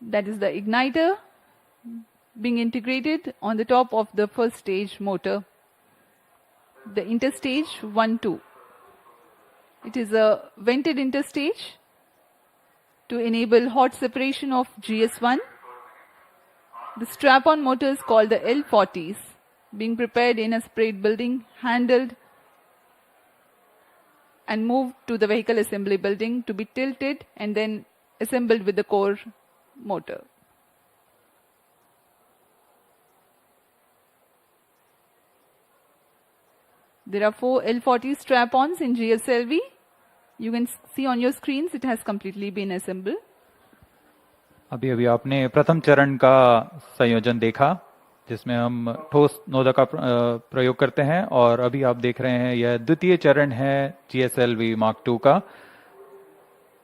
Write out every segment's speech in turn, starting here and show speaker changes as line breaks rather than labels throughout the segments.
that is the igniter being integrated on the top of the first stage motor, the interstage 1-2. It is a vented interstage to enable hot separation of GS1. The strap-on motors called the L40s being prepared in a separate building, handled and moved to the vehicle assembly building to be tilted and then assembled with the core motor. There are 4 L40 strap-ons in GSLV. You can see on your screens it has completely been assembled.
अभी अभी आपने प्रथम चरण का संयोजन देखा जिसमें हम ठोस नोदक का प्रयोग करते हैं, और अभी आप देख रहे हैं यह द्वितीय चरण है GSLV Mark II का,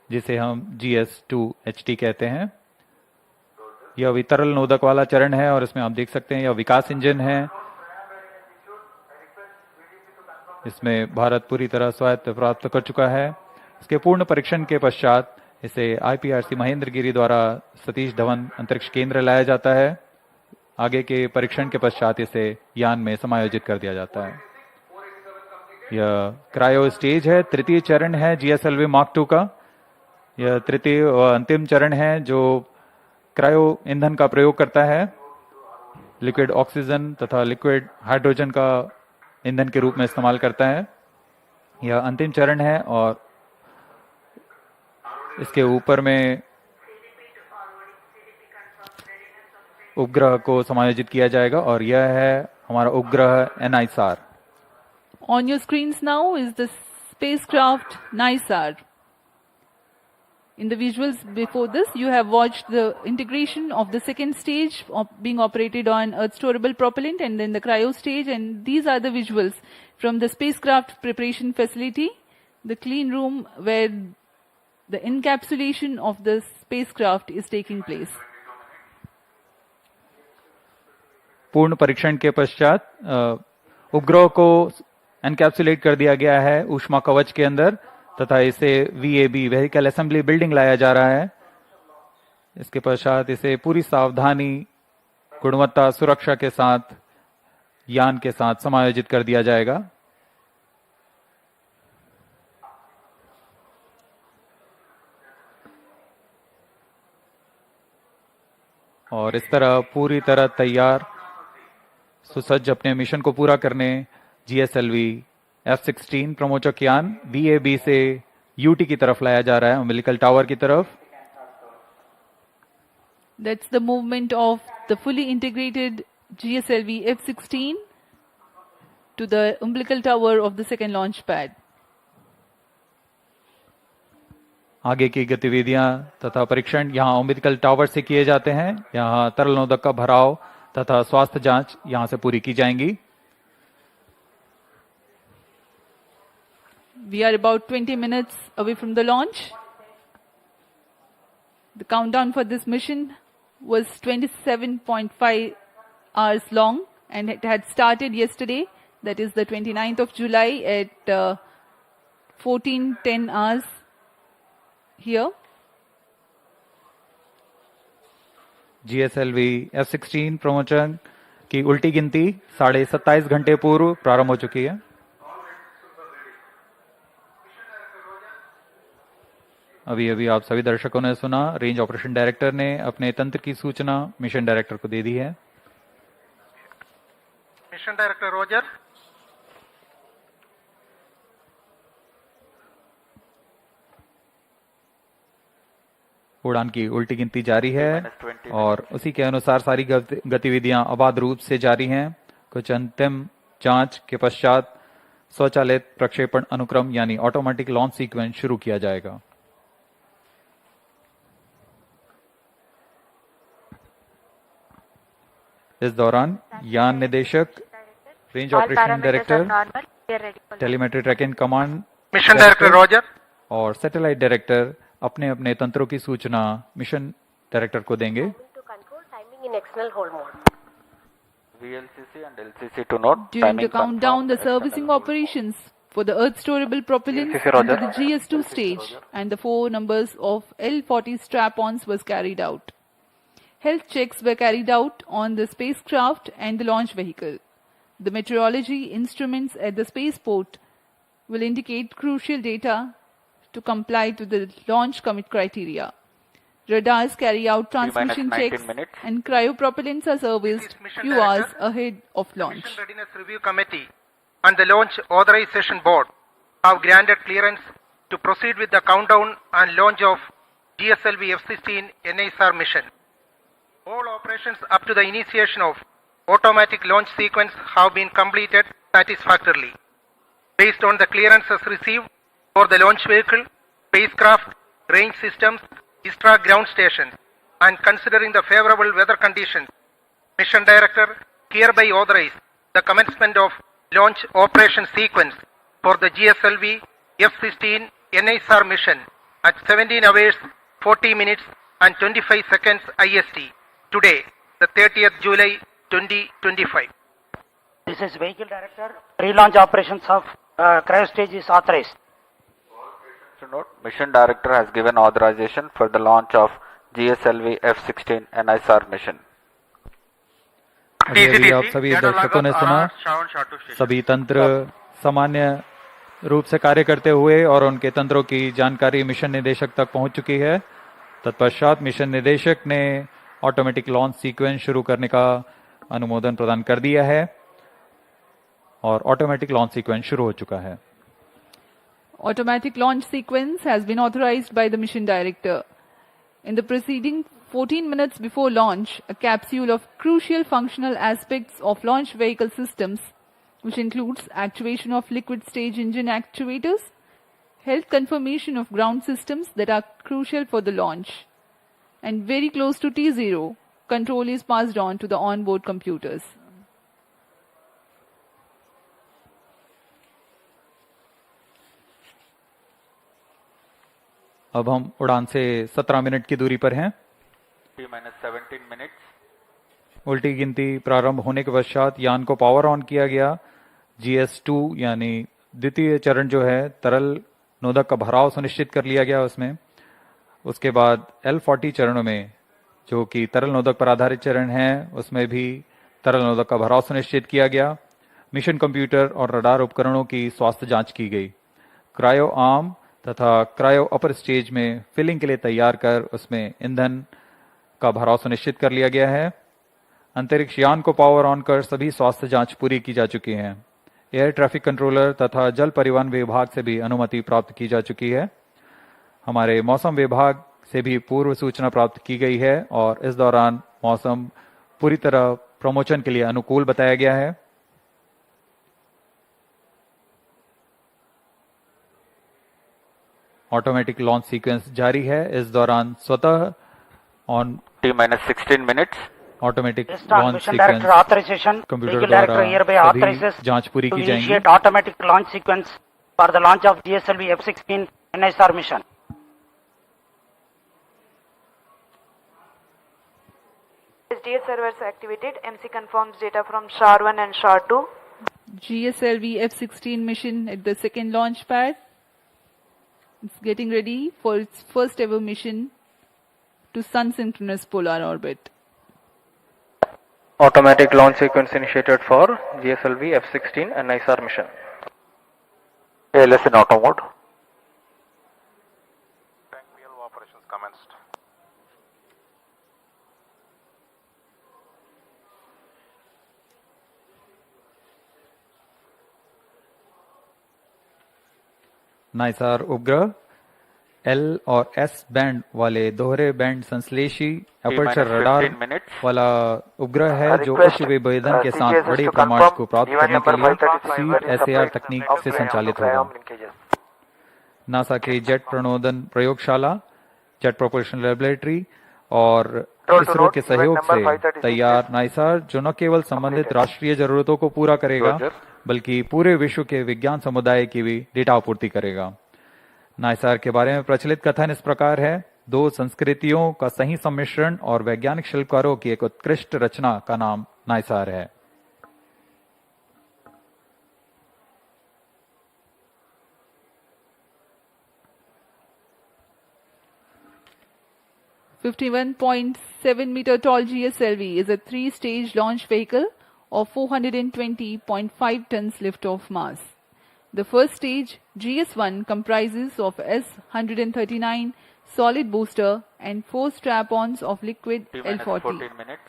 जिसे हम GS2HT कहते हैं। यह अभी तरल नोदक वाला चरण है और इसमें आप देख सकते हैं यह विकास इंजन है। इसमें भारत पूरी तरह स्वायत्त प्राप्त कर चुका है। इसके पूर्ण परीक्षण के पश्चात इसे IPRC महेंद्रगिरी द्वारा सतीश धवन अंतरिक्ष केंद्र लाया जाता है। आगे के परीक्षण के पश्चात इसे यान में समायोजित कर दिया जाता है। यह क्रायो स्टेज है, तृतीय चरण है GSLV Mark II का। यह तृतीय और अंतिम चरण है जो क्रायो ईंधन का प्रयोग करता है, लिक्विड ऑक्सीजन तथा लिक्विड हाइड्रोजन का ईंधन के रूप में इस्तेमाल करता है। यह अंतिम चरण है और इसके ऊपर में उपग्रह को समायोजित किया जाएगा और यह है हमारा उपग्रह NISAR.
On your screens now is the spacecraft NISAR. In the visuals before this, you have watched the integration of the second stage being operated on Earth storable propellant and then the cryo stage, and these are the visuals from the spacecraft preparation facility, the clean room where the encapsulation of the spacecraft is taking place.
पूर्ण परीक्षण के पश्चात उपग्रह को encapsulate कर दिया गया है ऊष्मा कवच के अंदर तथा इसे VAB व्हीकल असेंबली बिल्डिंग लाया जा रहा है। इसके पश्चात इसे पूरी सावधानी, गुणवत्ता, सुरक्षा के साथ यान के साथ समायोजित कर दिया जाएगा। और इस तरह पूरी तरह तैयार सुसज्ज अपने मिशन को पूरा करने GSLV-F16 प्रमोचक यान VAB से UT की तरफ लाया जा रहा है, umbilical टावर की तरफ।
That's the movement of the fully integrated GSLV-F16 to the umbilical tower of the second launch pad.
आगे की गतिविधियां तथा परीक्षण यहां umbilical टावर से किए जाते हैं। यहां तरल नोदक का भराव तथा स्वास्थ्य जांच यहां से पूरी की जाएंगी।
We are about 20 minutes away from the launch. The countdown for this mission was 27.5 hours long and it had started yesterday, that is the 29th of July at 14:10 hours here.
GSLV-F16 प्रमोचन की उल्टी गिनती 27.5 घंटे पूर्व प्रारंभ हो चुकी है। अभी अभी आप सभी दर्शकों ने सुना, रेंज ऑपरेशन डायरेक्टर ने अपने तंत्र की सूचना मिशन डायरेक्टर को दे दी है।
Mission director Roger.
उड़ान की उल्टी गिनती जारी है और उसी के अनुसार सारी गतिविधियां अबाध रूप से जारी हैं। कुछ अंतिम जांच के पश्चात स्वचालित प्रक्षेपण अनुक्रम यानी ऑटोमेटिक लॉन्च सीक्वेंस शुरू किया जाएगा। इस दौरान यान निदेशक, range operation director, telemetry tracking command
mission director Roger
और सैटेलाइट डायरेक्टर अपने अपने तंत्रों की सूचना मिशन डायरेक्टर को देंगे।
During the countdown, the servicing operations for the Earth storable propellant into the GS2 stage and the 4 numbers of L40 strap-ons was carried out. Health checks were carried out on the spacecraft and the launch vehicle. The meteorology instruments at the spaceport will indicate crucial data to comply to the launch commit criteria. Radars carry out transmission checks and cryopropellants are serviced few hours ahead of launch.
Mission Readiness Review Committee and the Launch Authorization Board have granted clearance to proceed with the countdown and launch of GSLV-F16 NISR mission. All operations up to the initiation of automatic launch sequence have been completed satisfactorily. Based on the clearances received for the launch vehicle, spacecraft, range systems, ISRO ground stations, and considering the favorable weather conditions, Mission Director hereby authorized the commencement of launch operation sequence for the GSLV F16 NISR mission at 17 hours, 40 minutes and 25 seconds IST today, the 30th July 2025.
This is Vehicle Director. Pre-launch operations of cryo stage is authorized.
To note, Mission Director has given authorization for the launch of GSLV F16 NISR mission.
अभी आप सभी दर्शकों ने सुना, सभी तंत्र सामान्य रूप से कार्य करते हुए और उनके तंत्रों की जानकारी मिशन निदेशक तक पहुंच चुकी है। तत्पश्चात मिशन निदेशक ने ऑटोमेटिक लॉन्च सीक्वेंस शुरू करने का अनुमोदन प्रदान कर दिया है और ऑटोमेटिक लॉन्च सीक्वेंस शुरू हो चुका है।
Automatic launch sequence has been authorized by the mission director. In the preceding 14 minutes before launch, a capsule of crucial functional aspects of launch vehicle systems, which includes actuation of liquid stage engine actuators, health confirmation of ground systems that are crucial for the launch, and very close to T0, control is passed on to the onboard computers.
अब हम उड़ान से 17 minute की दूरी पर हैं।
T-17 minutes.
उल्टी गिनती प्रारंभ होने के पश्चात यान को पावर ऑन किया गया। GS2 यानी द्वितीय चरण जो है तरल नोदक का भराव सुनिश्चित कर लिया गया उसमें। उसके बाद L40 चरणों में जो कि तरल नोदक पर आधारित चरण है उसमें भी तरल नोदक का भराव सुनिश्चित किया गया। मिशन कंप्यूटर और रडार उपकरणों की स्वास्थ्य जांच की गई। क्रायो आर्म तथा क्रायो अपर स्टेज में फिलिंग के लिए तैयार कर उसमें ईंधन का भराव सुनिश्चित कर लिया गया है। अंतरिक्ष यान को पावर ऑन कर सभी स्वास्थ्य जांच पूरी की जा चुकी है। एयर ट्रैफिक कंट्रोलर तथा जल परिवहन विभाग से भी अनुमति प्राप्त की जा चुकी है। हमारे मौसम विभाग से भी पूर्व सूचना प्राप्त की गई है और इस दौरान मौसम पूरी तरह प्रमोशन के लिए अनुकूल बताया गया है। ऑटोमेटिक लॉन्च सीक्वेंस जारी है। इस दौरान स्वतः on
T-16 minutes.
Automatic
Based on
launch
Mission Director
sequence
authorization,
computer
Vehicle
द्वारा
Director hereby
सभी
authorizes
जांच पूरी
to
की जाएंगी।
initiate automatic launch sequence for the launch of GSLV F16 NISR mission.
SDSC servers activated. MC confirms data from SHAR 1 and SHAR 2.
GSLV-F16 mission at the second launch pad. It's getting ready for its first ever mission to sun synchronous polar orbit.
Automatic launch sequence initiated for GSLV F16 and NISR mission.
ALS in auto mode.
Operations commenced.
नाइसार उपग्रह L और S band वाले दोहरे band संश्लेषी aperture radar वाला उपग्रह है जो उच्च विभेदन के साथ बड़े प्रमाण को प्राप्त करने के लिए SAR तकनीक से संचालित होगा। नासा के जेट प्रणोदन प्रयोगशाला, जेट प्रोपल्शन लैबोरेटरी और इसरो के सहयोग से तैयार नाइसार जो न केवल संबंधित राष्ट्रीय जरूरतों को पूरा करेगा बल्कि पूरे विश्व के विज्ञान समुदाय की भी डेटा आपूर्ति करेगा। नाइसार के बारे में प्रचलित कथन इस प्रकार है, दो संस्कृतियों का सही सम्मिश्रण और वैज्ञानिक शिल्पकारों की एक उत्कृष्ट रचना का नाम नाइसार है।
51.7 meter tall GSLV is a 3-stage launch vehicle of 420.5 tons lift-off mass. The first stage, GS1, comprises of S-139 solid booster and 4 strap-ons of liquid L-40.
14 minutes.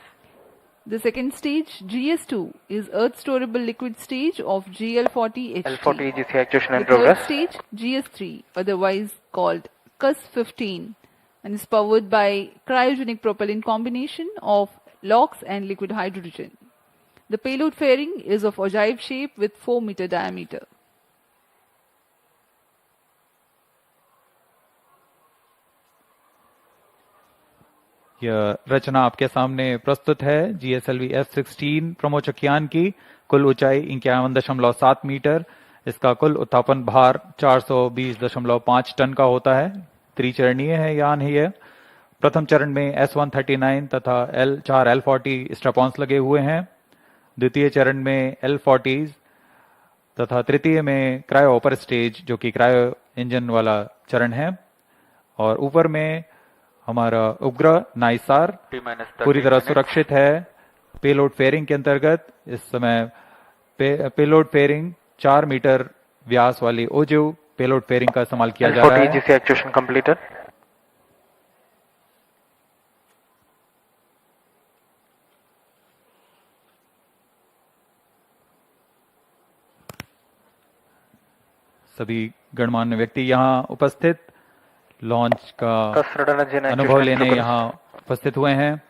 The second stage, GS2, is Earth-storable liquid stage of GL-40 HT.
L40 EGC actuation in
The third
progress.
stage, GS3, otherwise called CUS-15, and is powered by cryogenic propellant combination of LOX and liquid hydrogen. The payload fairing is of ogive shape with 4 meter diameter.
यह रचना आपके सामने प्रस्तुत है GSLV F16 प्रमोचक यान की। कुल ऊंचाई 51.7 metre. इसका कुल उत्थापन भार 420.5 टन का होता है। त्रिचरणीय है यान ही है। प्रथम चरण में S-139 तथा चार L-40 स्ट्रैप-ऑन्स लगे हुए हैं। द्वितीय चरण में L-40 तथा तृतीय में क्रायो अपर स्टेज जो कि क्रायो इंजन वाला चरण है। और ऊपर में हमारा उपग्रह नाइसार पूरी तरह सुरक्षित है। पेलोड फेयरिंग के अंतर्गत इस समय पेलोड फेयरिंग 4 मीटर व्यास वाली ओजिव पेलोड फेयरिंग का इस्तेमाल किया जा रहा है।
L40 EGC actuation completed.
सभी गणमान्य व्यक्ति यहाँ उपस्थित लॉन्च का अनुभव लेने यहाँ उपस्थित हुए हैं।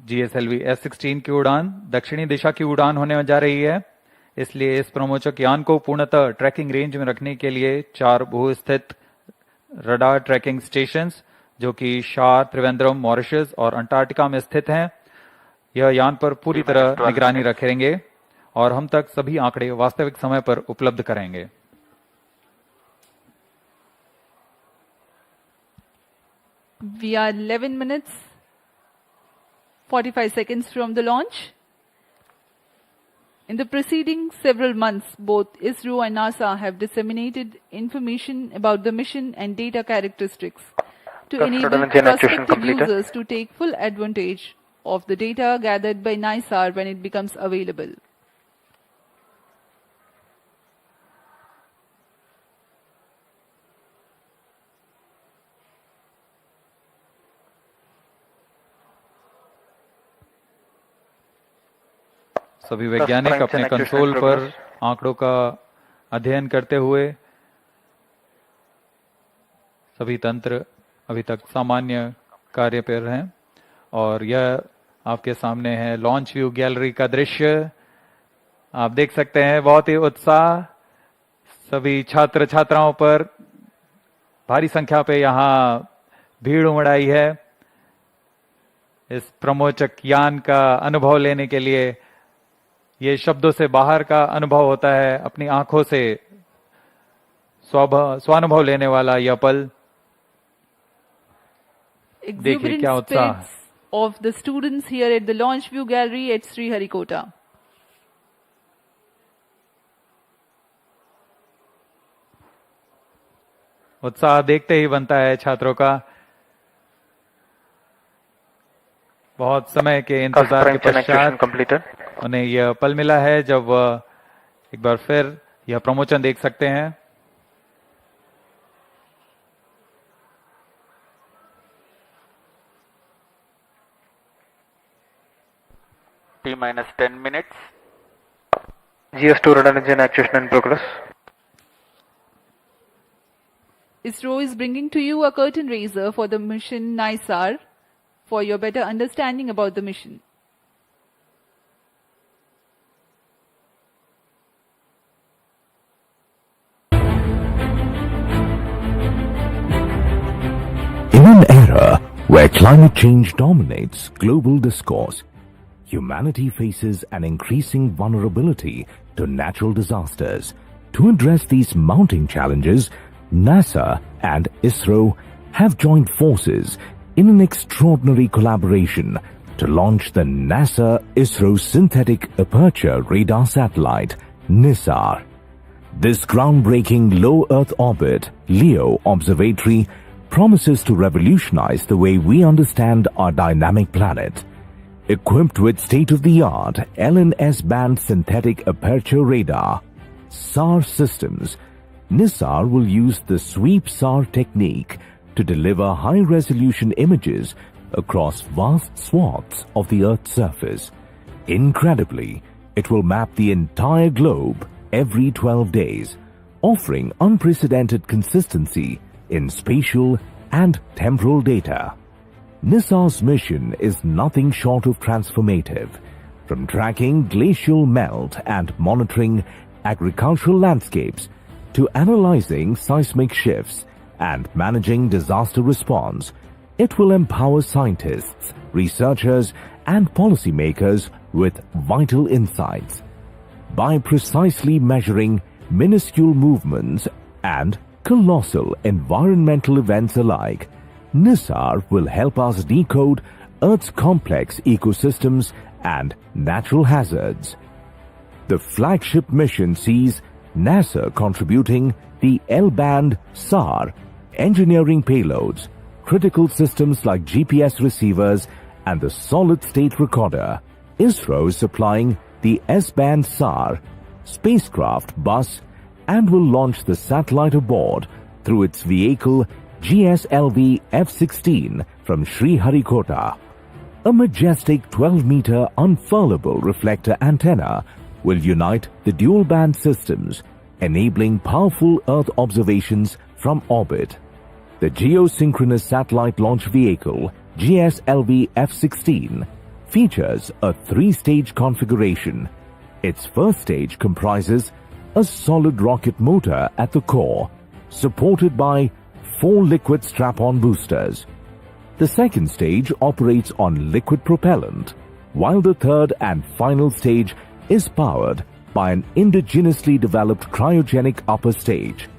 GSLV F16 की उड़ान दक्षिणी दिशा की उड़ान होने जा रही है, इसलिए इस प्रमोचक यान को पूर्णतः ट्रैकिंग रेंज में रखने के लिए 4 भू-स्थित रडार ट्रैकिंग स्टेशंस जो कि शार, त्रिवेंद्रम, मॉरिशस और अंटार्कटिका में स्थित हैं, यह यान पर पूरी तरह निगरानी रखेंगे और हम तक सभी आंकड़े वास्तविक समय पर उपलब्ध करेंगे।
We are 11 minutes 45 seconds from the launch. In the preceding several months, both ISRO and NASA have disseminated information about the mission and data characteristics to enable prospective users to take full advantage of the data gathered by NISAR when it becomes available.
सभी वैज्ञानिक अपने console पर आंकड़ों का अध्ययन करते हुए सभी तंत्र अभी तक सामान्य कार्य पर हैं और यह आपके सामने है लॉन्च व्यू गैलरी का दृश्य। आप देख सकते हैं बहुत ही उत्साह सभी छात्र छात्राओं पर भारी संख्या पे यहाँ भीड़ उमड़ आई है इस प्रमोचक यान का अनुभव लेने के लिए। ये शब्दों से बाहर का अनुभव होता है, अपनी आंखों से स्वानुभव लेने वाला यह पल। देखिए क्या उत्साह
of the students here at the launch view gallery at Sriharikota.
उत्साह देखते ही बनता है छात्रों का। बहुत समय के इंतजार के पश्चात उन्हें यह पल मिला है जब वह एक बार फिर यह प्रमोशन देख सकते हैं।
T-10 minutes.
GS2 radar engine actuation in progress.
ISRO is bringing to you a curtain raiser for the mission NISAR for your better understanding about the mission.
In an era where climate change dominates global discourse, humanity faces an increasing vulnerability to natural disasters. To address these mounting challenges, NASA and ISRO have joined forces in an extraordinary collaboration to launch the NASA-ISRO Synthetic Aperture Radar Satellite, NISAR. This groundbreaking low Earth orbit LEO observatory promises to revolutionize the way we understand our dynamic planet. Equipped with state-of-the-art LNS-band synthetic aperture radar, SHAR systems, NISAR will use the sweep SHAR technique to deliver high-resolution images across vast swaths of the Earth's surface. Incredibly, it will map the entire globe every 12 days, offering unprecedented consistency in spatial and temporal data. NISAR's mission is nothing short of transformative, from tracking glacial melt and monitoring agricultural landscapes to analyzing seismic shifts and managing disaster response. It will empower scientists, researchers, and policymakers with vital insights. By precisely measuring minuscule movements and colossal environmental events alike, NISAR will help us decode Earth's complex ecosystems and natural hazards. The flagship mission sees NASA contributing the L-band SHAR, engineering payloads, critical systems like GPS receivers, and the solid-state recorder. ISRO is supplying the S-band SHAR spacecraft bus and will launch the satellite aboard through its vehicle GSLV-F16 from Sriharikota. A majestic 12-meter unfurlable reflector antenna will unite the dual-band systems, enabling powerful Earth observations from orbit. The geosynchronous satellite launch vehicle GSLV-F16 features a three-stage configuration. Its first stage comprises a solid rocket motor at the core, supported by 4 liquid strap-on boosters. The second stage operates on liquid propellant, while the third and final stage is powered by an indigenously developed cryogenic upper stage.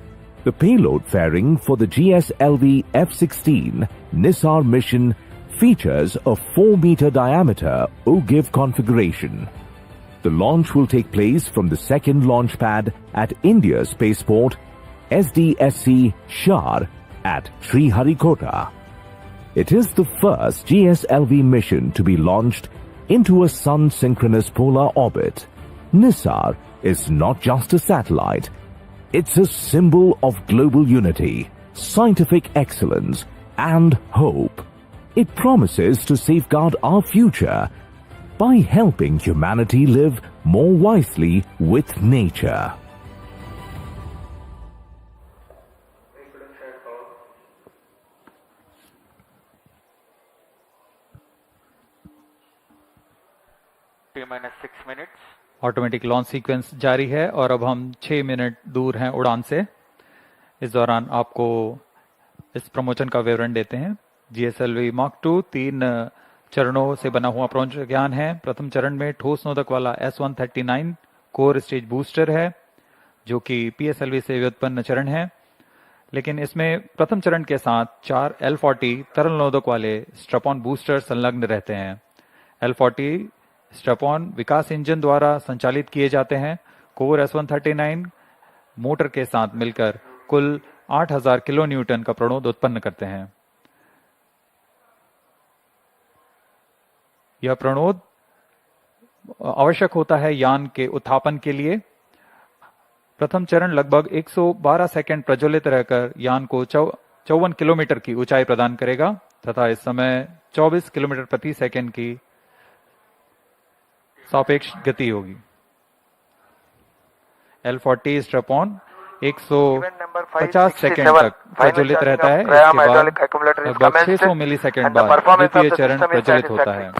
The payload fairing for the GSLV-F16 NISAR mission features a 4-meter diameter OGIV configuration. The launch will take place from the second launch pad at India's spaceport, SDSC SHAR, at Sriharikota. It is the first GSLV mission to be launched into a sun-synchronous polar orbit. NISAR is not just a satellite, it's a symbol of global unity, scientific excellence, and hope. It promises to safeguard our future by helping humanity live more wisely with nature.
T-6 minutes.
Automatic launch sequence जारी है और अब हम 6 minute दूर हैं उड़ान से। इस दौरान आपको इस प्रमोशन का विवरण देते हैं। GSLV Mark 2 3 चरणों से बना हुआ प्रज्ञान है। प्रथम चरण में ठोस नोदक वाला S139 कोर स्टेज बूस्टर है, जो कि PSLV से व्युत्पन्न चरण है, लेकिन इसमें प्रथम चरण के साथ 4 L40 तरल नोदक वाले स्ट्रपॉन बूस्टर संलग्न रहते हैं। L40 स्ट्रपॉन विकास इंजन द्वारा संचालित किए जाते हैं। कोर S139 मोटर के साथ मिलकर कुल 8000 किलो न्यूटन का प्रणोद उत्पन्न करते हैं। यह प्रणोद आवश्यक होता है यान के उत्थापन के लिए। प्रथम चरण लगभग 112 सेकंड प्रज्वलित रहकर यान को 54 किलोमीटर की ऊंचाई प्रदान करेगा तथा इस समय 24 किलोमीटर प्रति सेकंड की सापेक्ष गति होगी। L40 स्ट्रपॉन 150 सेकंड तक प्रज्वलित रहता है। इसके बाद लगभग 600 मिलीसेकंड बाद द्वितीय चरण प्रज्वलित होता है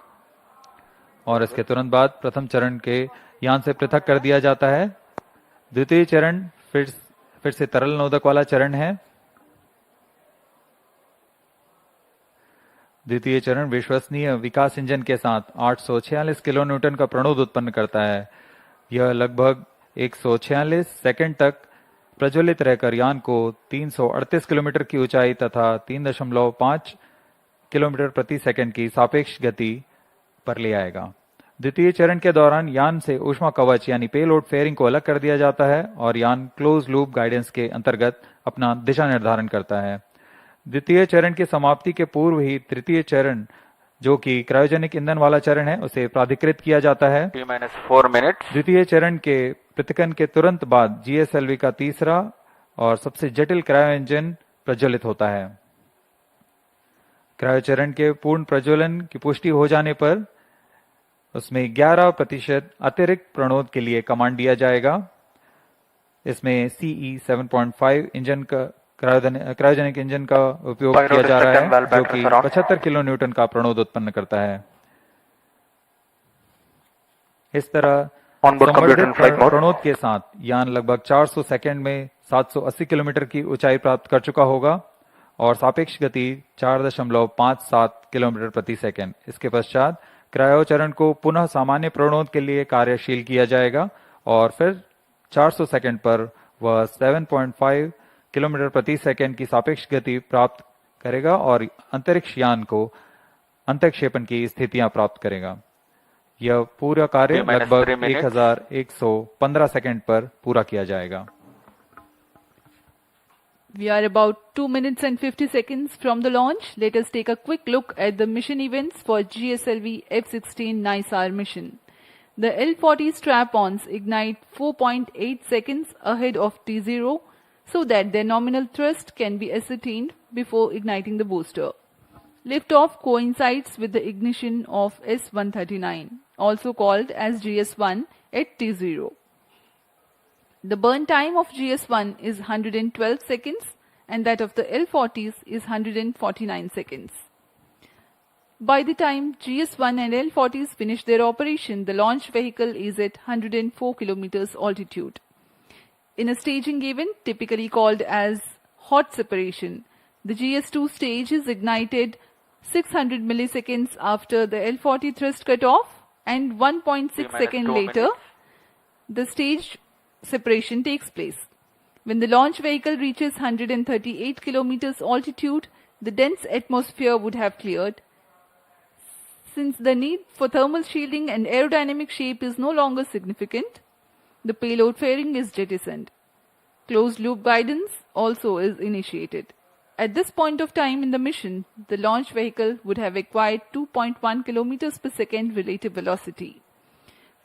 और इसके तुरंत बाद प्रथम चरण के यान से पृथक कर दिया जाता है। द्वितीय चरण फिर से तरल नोदक वाला चरण है। द्वितीय चरण विश्वसनीय विकास इंजन के साथ 846 किलो न्यूटन का प्रणोद उत्पन्न करता है। यह लगभग 146 सेकंड तक प्रज्वलित रहकर यान को 338 किलोमीटर की ऊंचाई तथा 3.5 किलोमीटर प्रति सेकंड की सापेक्ष गति पर ले आएगा। द्वितीय चरण के दौरान यान से ऊष्मा कवच यानी पेलोड फेयरिंग को अलग कर दिया जाता है और यान क्लोज लूप गाइडेंस के अंतर्गत अपना दिशा निर्धारण करता है। द्वितीय चरण की समाप्ति के पूर्व ही तृतीय चरण, जो कि क्रायोजेनिक ईंधन वाला चरण है, उसे प्राधिकृत किया जाता है।
T-4 minutes.
द्वितीय चरण के पृथक्करण के तुरंत बाद GSLV का तीसरा और सबसे जटिल क्रायो इंजन प्रज्वलित होता है। क्रायो चरण के पूर्ण प्रज्वलन की पुष्टि हो जाने पर उसमें 11% अतिरिक्त प्रणोद के लिए कमांड दिया जाएगा। इसमें CE 7.5 इंजन का क्रायोजेनिक इंजन का उपयोग किया जा रहा है, जो कि 75 किलो न्यूटन का प्रणोद उत्पन्न करता है। इस तरह संवर्धित प्रणोद के साथ यान लगभग 400 सेकंड में 780 किलोमीटर की ऊंचाई प्राप्त कर चुका होगा और सापेक्ष गति 4.57 किलोमीटर प्रति सेकंड। इसके पश्चात क्रायो चरण को पुनः सामान्य प्रणोद के लिए कार्यशील किया जाएगा और फिर 400 सेकंड पर वह 7.5 किलोमीटर प्रति सेकंड की सापेक्ष गति प्राप्त करेगा और अंतरिक्ष यान को अंतक्षेपण की स्थितियां प्राप्त करेगा। यह पूरा कार्य लगभग 1115 सेकंड पर पूरा किया जाएगा।
We are about 2 minutes and 50 seconds from the launch. Let us take a quick look at the mission events for GSLV-F16 NISAR mission. The L40 strap-ons ignite 4.8 seconds ahead of T0 so that their nominal thrust can be ascertained before igniting the booster. Liftoff coincides with the ignition of S139, also called as GS1 at T0. The burn time of GS1 is 112 seconds and that of the L40s is 149 seconds. By the time GS1 and L40s finish their operation, the launch vehicle is at 104 kilometers altitude. In a staging event typically called as hot separation, the GS2 stage is ignited 600 milliseconds after the L40 thrust cutoff and 1.6 seconds later the stage separation takes place. When the launch vehicle reaches 138 kilometers altitude, the dense atmosphere would have cleared. Since the need for thermal shielding and aerodynamic shape is no longer significant, the payload fairing is jettisoned. Closed loop guidance also is initiated. At this point of time in the mission, the launch vehicle would have acquired 2.1 kilometers per second relative velocity.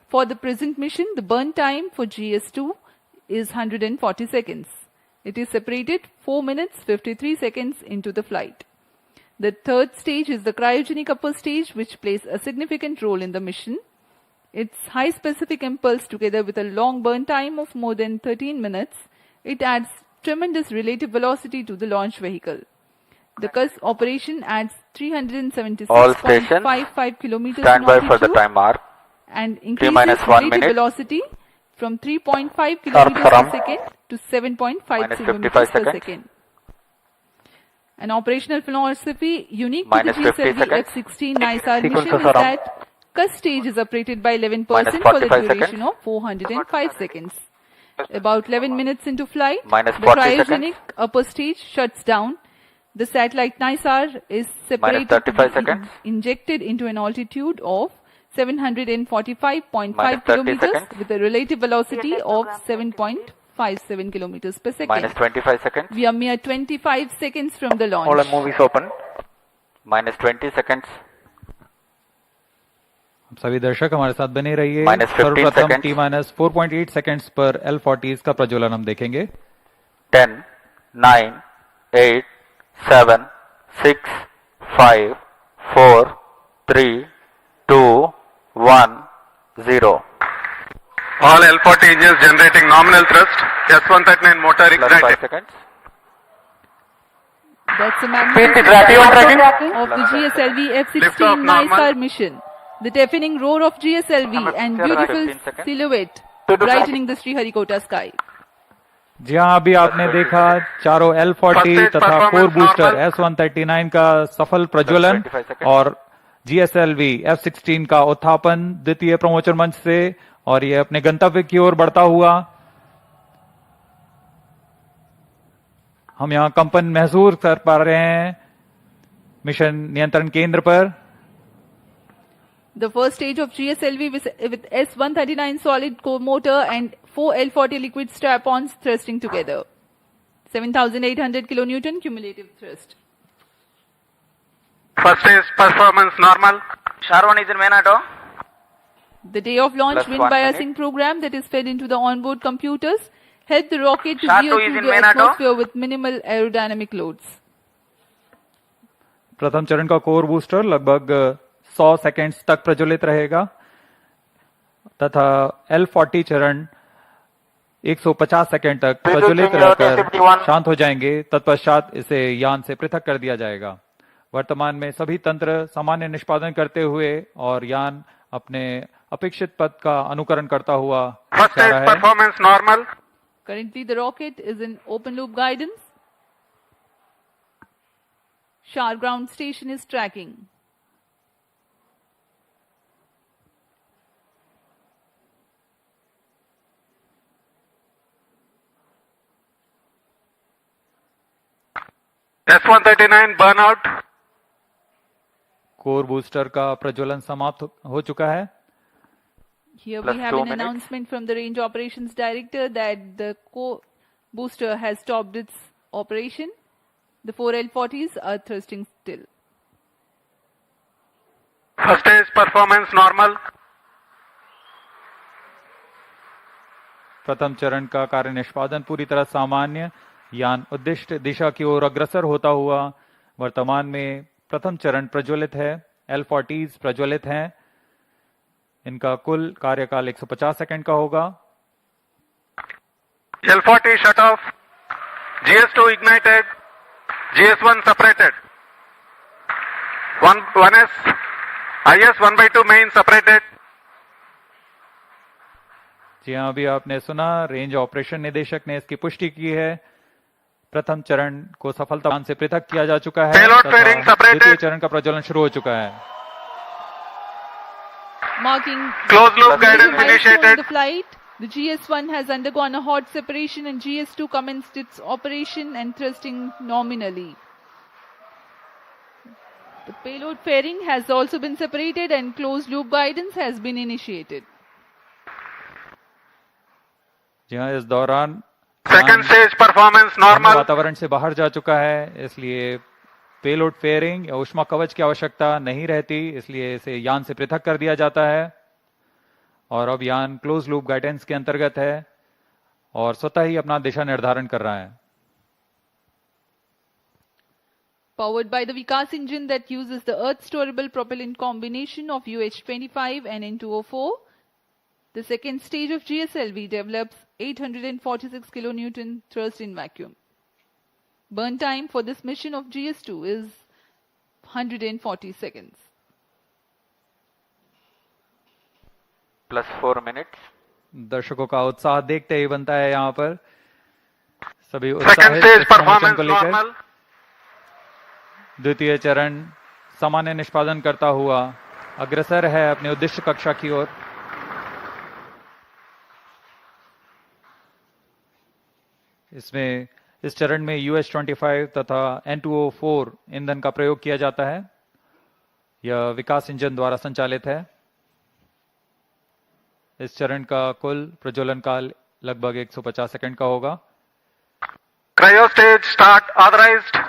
For the present mission, the burn time for GS2 is 140 seconds. It is separated 4 minutes 53 seconds into the flight. The third stage is the cryogenic upper stage, which plays a significant role in the mission. Its high specific impulse together with a long burn time of more than 13 minutes, it adds tremendous relative velocity to the launch vehicle. The CUS operation adds 376.55 kilometers
Stand
in
by
altitude
for the time mark.
And increases
-1
relative
minute.
velocity from 3.5 kilometers per second to 7.5 kilometers per
seconds.
second. An operational philosophy unique to the
-50 seconds.
GSLV-F16 NISAR mission
Sequences
is
are on.
that CUS stage is operated by 11% for the
-45
duration
seconds.
of 405 seconds. About 11 minutes into flight, the
-40
cryogenic upper stage shuts down. The satellite NISAR is separated to
-35
be
seconds.
injected into an altitude of 745.5
-30
kilometers
seconds.
with a relative velocity of 7.57 kilometers per second.
-25 seconds.
We are mere 25 seconds from the
All
launch.
the movies open.
-20 seconds.
सभी दर्शक हमारे साथ बने रहिए।
-15
सर्वप्रथम
seconds.
T-4.8 seconds पर L40s का प्रज्वलन हम देखेंगे।
10, 9, 8, 7, 6, 5, 4, 3, 2, 1, 0.
All L40 engines generating nominal thrust. S139 motor
+5
ignited.
seconds.
That's the magnificent of the GSLV-F16
Liftoff normal.
NISAR mission. The deafening roar of GSLV and beautiful
15 seconds.
silhouette brightening the Sriharikota sky.
जी हाँ, अभी आपने देखा चारों L40
First stage
तथा core
performance
booster
normal.
S139 का सफल प्रज्वलन
25 seconds.
और GSLV-F16 का उत्थापन द्वितीय प्रमोचन मंच से और ये अपने गंतव्य की ओर बढ़ता हुआ। हम यहाँ कंपन महसूस कर पा रहे हैं मिशन नियंत्रण केंद्र पर।
The first stage of GSLV with S139 solid core motor and 4 L40 liquid strap-ons thrusting together. 7,800 kilonewton cumulative thrust.
First stage performance normal.
SHAR 1 is in main auto.
The day of launch
Plus
wind
1
biasing
minute.
program that is fed into the onboard computers helped the rocket to
SHAR
veer
2 is
through
in
the
main auto.
atmosphere with minimal aerodynamic loads.
प्रथम चरण का core booster लगभग 100 seconds तक प्रज्वलित रहेगा तथा L40 चरण 150 second तक प्रज्वलित रहकर शांत हो जाएंगे। तत्पश्चात इसे यान से पृथक कर दिया जाएगा। वर्तमान में सभी तंत्र सामान्य निष्पादन करते हुए और यान अपने अपेक्षित पथ का अनुकरण करता हुआ
First
जा
stage
रहा है।
performance normal.
Currently the rocket is in open loop guidance. SHAR ground station is tracking.
S139 burnout.
Core booster का प्रज्वलन समाप्त हो चुका है।
Here
Plus
we have
2
an
minutes.
announcement from the range operations director that the core booster has stopped its operation. The 4 L40s are thrusting still.
First stage performance normal.
प्रथम चरण का कार्य निष्पादन पूरी तरह सामान्य। यान उद्दिष्ट दिशा की ओर अग्रसर होता हुआ वर्तमान में प्रथम चरण प्रज्वलित है। L40s प्रज्वलित हैं। इनका कुल कार्यकाल 150 सेकंड का होगा।
L40 shut off. GS2 ignited. GS1 separated. 1S. IS 1/2 main separated.
जी हाँ, अभी आपने सुना रेंज ऑपरेशन निदेशक ने इसकी पुष्टि की है। प्रथम चरण को सफलता से पृथक किया जा चुका है
Payload
तथा
fairing separated.
द्वितीय चरण का प्रज्वलन शुरू हो चुका है।
Marking
Closed loop
the
guidance
milestone in
initiated.
the flight, the GS1 has undergone a hot separation and GS2 commenced its operation and thrusting nominally. The payload fairing has also been separated and closed loop guidance has been initiated.
जी हाँ, इस दौरान
Second stage performance
यान
normal.
वातावरण से बाहर जा चुका है, इसलिए पेलोड फेयरिंग या ऊष्मा कवच की आवश्यकता नहीं रहती, इसलिए इसे यान से पृथक कर दिया जाता है। और अब यान क्लोज लूप गाइडेंस के अंतर्गत है और स्वतः ही अपना दिशा निर्धारण कर रहा है।
Powered by the Vikas engine that uses the Earth storable propellant combination of UH-25 and N2O4, the second stage of GSLV develops 846 kilonewton thrust in vacuum. Burn time for this mission of GS2 is 140 seconds.
Plus 4 minutes.
दर्शकों का उत्साह देखते ही बनता है यहाँ पर। सभी
Second
उत्साहित
stage
इस प्रमोशन
performance
को लेकर।
normal.
द्वितीय चरण सामान्य निष्पादन करता हुआ अग्रसर है अपने उद्दिष्ट कक्षा की ओर। इसमें इस चरण में UH-25 तथा N2O4 ईंधन का प्रयोग किया जाता है। यह विकास इंजन द्वारा संचालित है। इस चरण का कुल प्रज्वलन काल लगभग 150 सेकंड का होगा।
Cryo stage start authorized.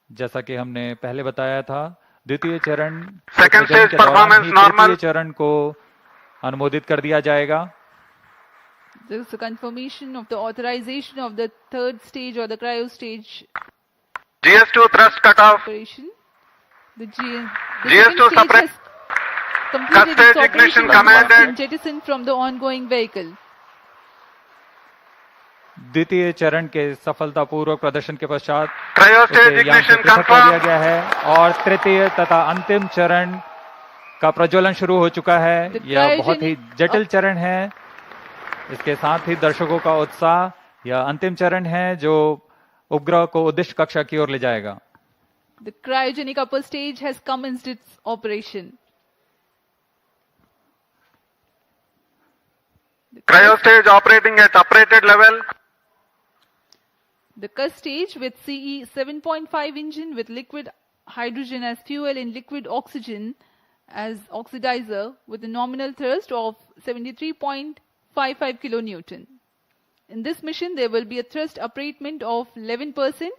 जैसा कि हमने पहले बताया था, द्वितीय चरण
Second
प्रज्वलन
stage
के दौरान
performance
ही
normal.
तृतीय चरण को अनुमोदित कर दिया जाएगा।
There is a confirmation of the authorization of the third stage or the cryo stage
GS2 thrust cutoff.
operation. The
GS2
second stage
separate.
has completed its
Stage
operation
ignition
and has
commanded.
been jettisoned from the ongoing vehicle.
द्वितीय चरण के सफलतापूर्वक प्रदर्शन के पश्चात
Cryo
उसे
stage
यान से
ignition
पृथक कर दिया
confirmed.
गया है और तृतीय तथा अंतिम चरण का प्रज्वलन शुरू हो चुका है।
The
यह बहुत ही
cryogenic
जटिल चरण है। इसके साथ ही दर्शकों का उत्साह, यह अंतिम चरण है जो उपग्रह को उद्दिष्ट कक्षा की ओर ले जाएगा।
The cryogenic upper stage has commenced its operation.
Cryo stage operating at operated level.
The CUS stage with CE 7.5 engine with liquid hydrogen as fuel and liquid oxygen as oxidizer with a nominal thrust of 73.55 kilonewton. In this mission, there will be a thrust upratement of 11%,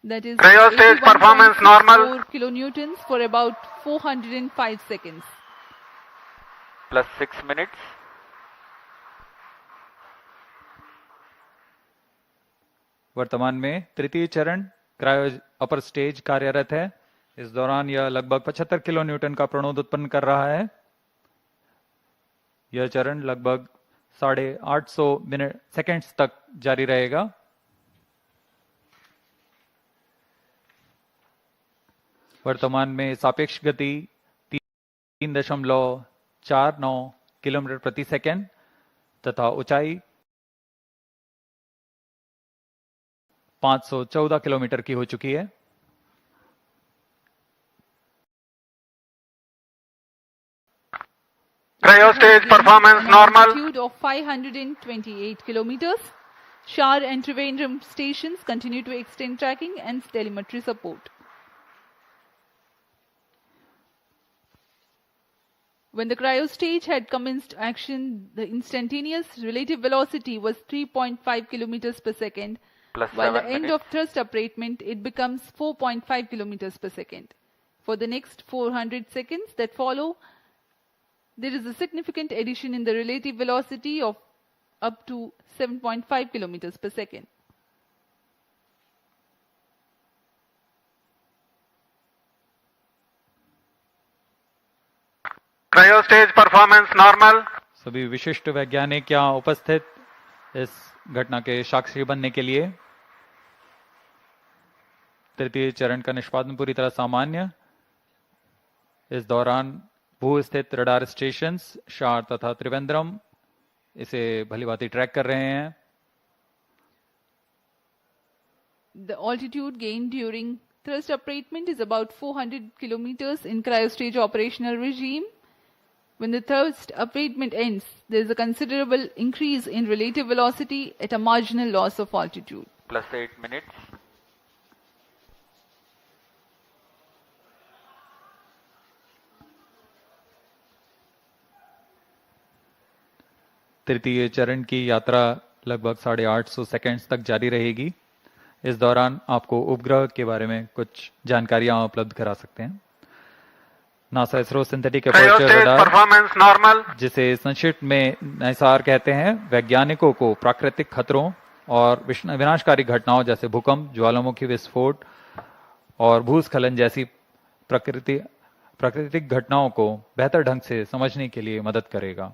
that is
Cryostage performance normal.
4 kilonewtons for about 405 seconds.
Plus 6 minutes.
वर्तमान में तृतीय चरण cryo upper stage कार्यरत है। इस दौरान यह लगभग 75 किलो न्यूटन का प्रणोद उत्पन्न कर रहा है। यह चरण लगभग 850 सेकेंड्स तक जारी रहेगा। वर्तमान में सापेक्ष गति 3.49 किलोमीटर प्रति सेकेंड तथा ऊंचाई 514 किलोमीटर की हो चुकी है।
Cryostage performance normal.
Altitude of 528 kilometers. SHAR and Tribune stations continue to extend tracking and telemetry support. When the cryo stage had commenced action, the instantaneous relative velocity was 3.5 kilometers per second.
Plus
While at
7
the end
minutes.
of thrust upratement, it becomes 4.5 kilometers per second. For the next 400 seconds that follow, there is a significant addition in the relative velocity of up to 7.5 kilometers per second.
Cryostage performance normal.
सभी विशिष्ट वैज्ञानिक यहाँ उपस्थित इस घटना के साक्षी बनने के लिए। तृतीय चरण का निष्पादन पूरी तरह सामान्य। इस दौरान भू स्थित रडार स्टेशंस शार तथा त्रिवेंद्रम इसे भलीभांति ट्रैक कर रहे हैं।
The altitude gained during thrust upratement is about 400 kilometers in cryostage operational regime. When the thrust upratement ends, there is a considerable increase in relative velocity at a marginal loss of altitude.
Plus 8 minutes.
तृतीय चरण की यात्रा लगभग 850 seconds तक जारी रहेगी। इस दौरान आपको उपग्रह के बारे में कुछ जानकारियां उपलब्ध करा सकते हैं। NASA ISRO synthetic aperture
Cryostage
radar,
performance normal.
जिसे संक्षिप्त में नाइसार कहते हैं, वैज्ञानिकों को प्राकृतिक खतरों और विनाशकारी घटनाओं जैसे भूकंप, ज्वालामुखी विस्फोट और भूस्खलन जैसी प्राकृतिक घटनाओं को बेहतर ढंग से समझने के लिए मदद करेगा।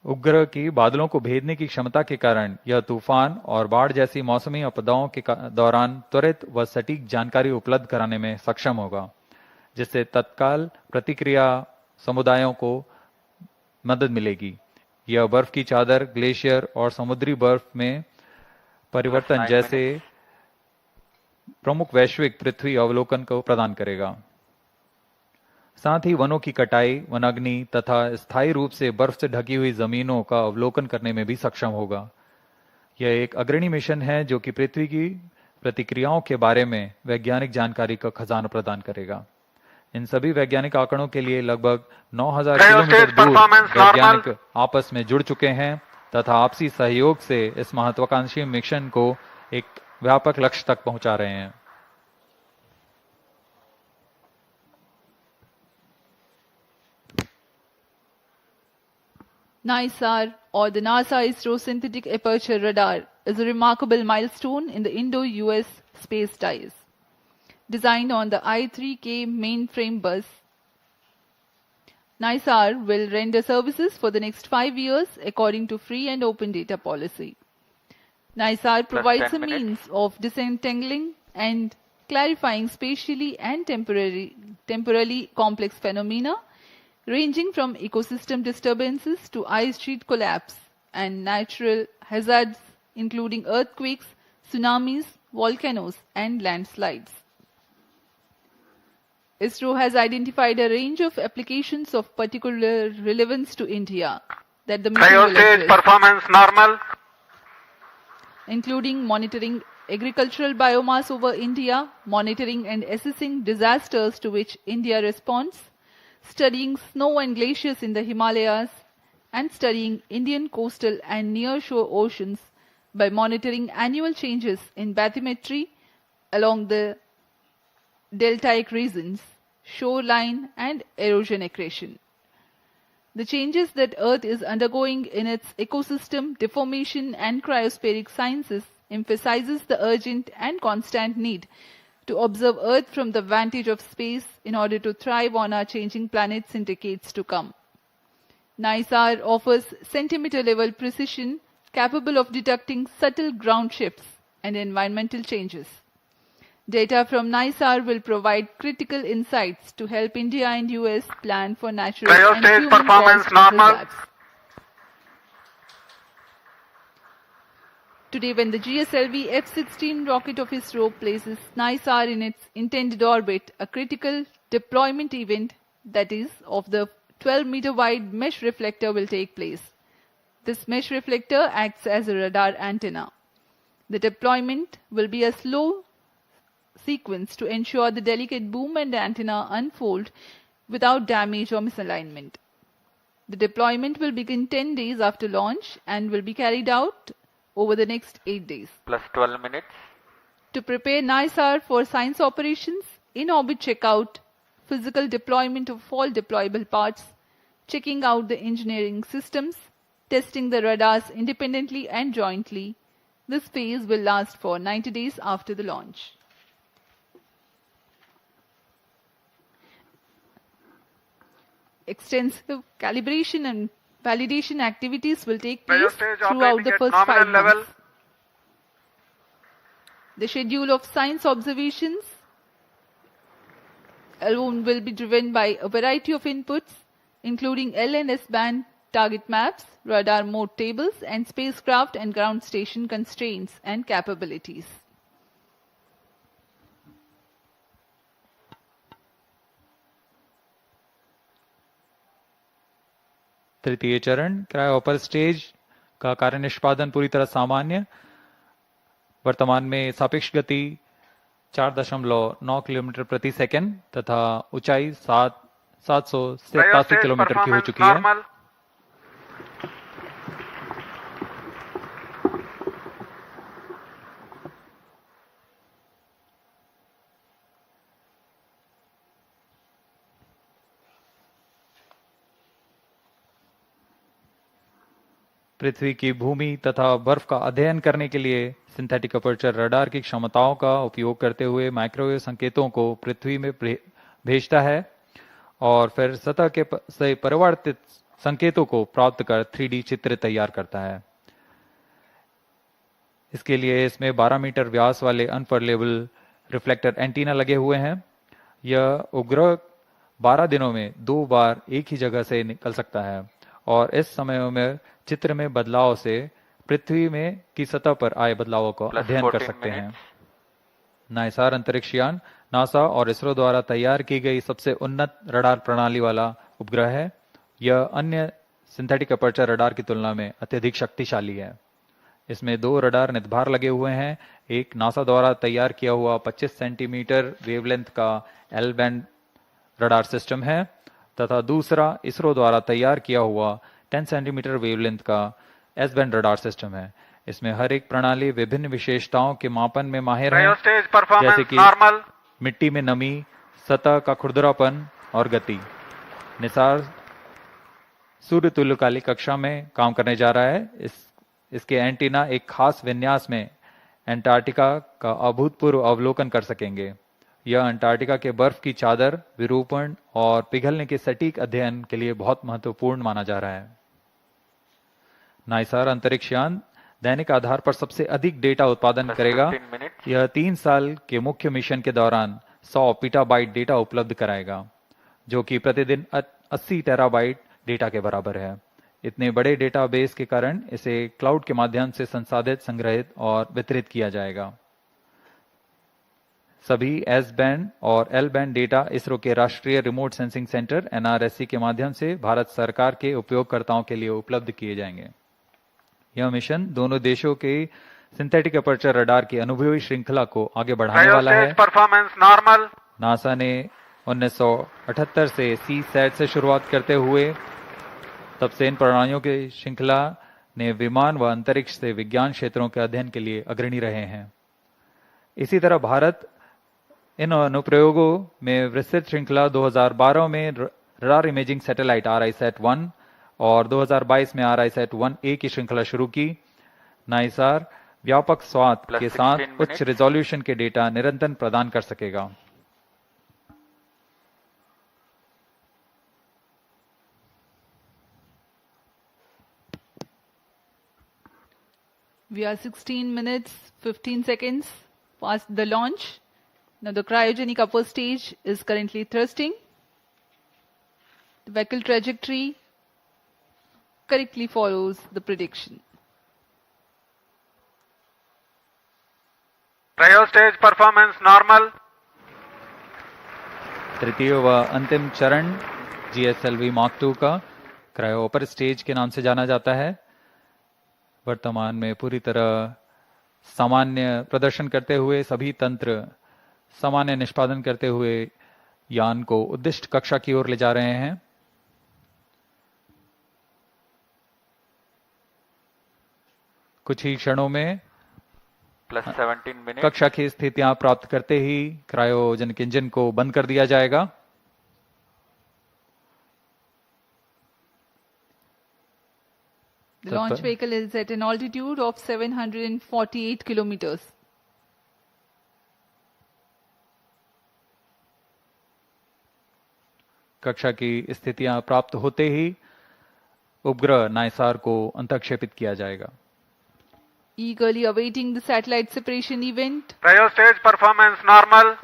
उपग्रह की बादलों को भेदने की क्षमता के कारण यह तूफान और बाढ़ जैसी मौसमी आपदाओं के दौरान त्वरित व सटीक जानकारी उपलब्ध कराने में सक्षम होगा, जिससे तत्काल प्रतिक्रिया समुदायों को मदद मिलेगी। यह बर्फ की चादर, ग्लेशियर और समुद्री बर्फ में परिवर्तन जैसे प्रमुख वैश्विक पृथ्वी अवलोकन को प्रदान करेगा। साथ ही वनों की कटाई, वनाग्नि तथा स्थायी रूप से बर्फ से ढकी हुई जमीनों का अवलोकन करने में भी सक्षम होगा। यह एक अग्रणी मिशन है जो कि पृथ्वी की प्रतिक्रियाओं के बारे में वैज्ञानिक जानकारी का खजाना प्रदान करेगा। इन सभी वैज्ञानिक आंकड़ों के लिए लगभग 9000 किलोमीटर दूर वैज्ञानिक आपस में जुड़ चुके हैं तथा आपसी सहयोग से इस महत्वाकांक्षी मिशन को एक व्यापक लक्ष्य तक पहुंचा रहे हैं।
NISAR, or the NASA-ISRO Synthetic Aperture Radar, is a remarkable milestone in the Indo-US space ties. Designed on the I-3K mainframe bus, NISAR will render services for the next 5 years according to free and open data policy. NISAR provides a means of disentangling and clarifying spatially and temporally complex phenomena ranging from ecosystem disturbances to ice sheet collapse and natural hazards including earthquakes, tsunamis, volcanoes and landslides. ISRO has identified a range of applications of particular relevance to India that the mission will
Cryostage
address,
performance normal.
including monitoring agricultural biomass over India, monitoring and assessing disasters to which India responds, studying snow and glaciers in the Himalayas, and studying Indian coastal and near-shore oceans by monitoring annual changes in bathymetry along the deltaic regions, shoreline, and erosion accretion. The changes that Earth is undergoing in its ecosystem, deformation, and cryospheric sciences emphasizes the urgent and constant need to observe Earth from the vantage of space in order to thrive on our changing planets in decades to come. NISAR offers centimeter-level precision capable of detecting subtle ground shifts and environmental changes. Data from NISAR will provide critical insights to help India and US plan for natural and
Cryostage
human
performance
caused
normal.
disasters. Today, when the GSLV-F16 rocket of ISRO places NISAR in its intended orbit, a critical deployment event, that is, of the 12-meter wide mesh reflector, will take place. This mesh reflector acts as a radar antenna. The deployment will be a slow sequence to ensure the delicate boom and antenna unfold without damage or misalignment. The deployment will begin 10 days after launch and will be carried out over the next 8 days.
Plus 12 minutes.
To prepare NISAR for science operations, in-orbit checkout, physical deployment of all deployable parts, checking out the engineering systems, testing the radars independently and jointly, this phase will last for 90 days after the launch. Extensive calibration and validation activities will take place throughout the first 5 months. The schedule of science observations alone will be driven by a variety of inputs, including L and S band target maps, radar mode tables, and spacecraft and ground station constraints and capabilities.
तृतीय चरण cryo upper stage का कार्य निष्पादन पूरी तरह सामान्य। वर्तमान में सापेक्ष गति 4.9 किलोमीटर प्रति सेकंड तथा ऊंचाई 787 किलोमीटर की हो चुकी है। पृथ्वी की भूमि तथा बर्फ का अध्ययन करने के लिए सिंथेटिक अपर्चर रडार की क्षमताओं का उपयोग करते हुए माइक्रोवेव संकेतों को पृथ्वी में भेजता है और फिर सतह के से परिवर्तित संकेतों को प्राप्त कर 3D चित्र तैयार करता है। इसके लिए इसमें 12 मीटर व्यास वाले अनफर्लेबल रिफ्लेक्टर एंटीना लगे हुए हैं। यह उपग्रह 12 दिनों में 2 बार एक ही जगह से निकल सकता है और इस समय में चित्र में बदलाव से पृथ्वी में की सतह पर आए बदलावों को अध्ययन कर सकते हैं। नाइसार अंतरिक्ष यान नासा और इसरो द्वारा तैयार की गई सबसे उन्नत रडार प्रणाली वाला उपग्रह है। यह अन्य सिंथेटिक अपर्चर रडार की तुलना में अत्यधिक शक्तिशाली है। इसमें 2 रडार निदभार लगे हुए हैं। एक नासा द्वारा तैयार किया हुआ 25 सेंटीमीटर वेवलेंथ का एल बैंड रडार सिस्टम है तथा दूसरा इसरो द्वारा तैयार किया हुआ 10 सेंटीमीटर वेवलेंथ का एस बैंड रडार सिस्टम है। इसमें हर एक प्रणाली विभिन्न विशेषताओं के मापन में माहिर है, जैसे कि मिट्टी में नमी, सतह का खुरदरापन और गति। निसार सूर्य तुल्यकाली कक्षा में काम करने जा रहा है। इसके एंटीना एक खास विन्यास में अंटार्कटिका का अभूतपूर्व अवलोकन कर सकेंगे। यह अंटार्कटिका के बर्फ की चादर, विरूपण और पिघलने के सटीक अध्ययन के लिए बहुत महत्वपूर्ण माना जा रहा है। नाइसार अंतरिक्ष यान दैनिक आधार पर सबसे अधिक डेटा उत्पादन करेगा। यह 3 साल के मुख्य मिशन के दौरान 100 पीटाबाइट डेटा उपलब्ध कराएगा, जो कि प्रतिदिन 80 टेराबाइट डेटा के बराबर है। इतने बड़े डेटाबेस के कारण इसे क्लाउड के माध्यम से संसाधित, संग्रहित और वितरित किया जाएगा। सभी एस बैंड और एल बैंड डेटा इसरो के राष्ट्रीय रिमोट सेंसिंग सेंटर NRSC के माध्यम से भारत सरकार के उपयोगकर्ताओं के लिए उपलब्ध किए जाएंगे। यह मिशन दोनों देशों के सिंथेटिक अपर्चर रडार की अनुभवी श्रृंखला को आगे बढ़ाने वाला है। नासा ने 1978 से सी सैट से शुरुआत करते हुए तब से इन प्रणालियों की श्रृंखला ने विमान व अंतरिक्ष से विज्ञान क्षेत्रों के अध्ययन के लिए अग्रणी रहे हैं। इसी तरह भारत इन अनुप्रयोगों में विस्तृत श्रृंखला 2012 में रडार इमेजिंग सैटेलाइट RISAT-1 और 2022 में RISAT-1A की श्रृंखला शुरू की। नाइसार व्यापक स्वाद के साथ उच्च रिजोल्यूशन के डेटा निरंतर प्रदान कर सकेगा।
We are 16 minutes, 15 seconds past the launch. Now the cryogenic upper stage is currently thrusting. The vehicle trajectory correctly follows the prediction.
Cryo stage performance normal.
तृतीय व अंतिम चरण GSLV Mark II का क्रायो अपर स्टेज के नाम से जाना जाता है। वर्तमान में पूरी तरह सामान्य प्रदर्शन करते हुए सभी तंत्र सामान्य निष्पादन करते हुए यान को उद्दिष्ट कक्षा की ओर ले जा रहे हैं। कुछ ही क्षणों में
+17 मिनट
कक्षा की स्थितियां प्राप्त करते ही क्रायोजेनिक इंजन को बंद कर दिया जाएगा।
The launch vehicle is at an altitude of 748 kilometers.
कक्षा की स्थितियां प्राप्त होते ही उपग्रह नाइसार को अंतःक्षेपित किया जाएगा।
Eagerly awaiting the satellite separation event.
Cryo stage performance normal.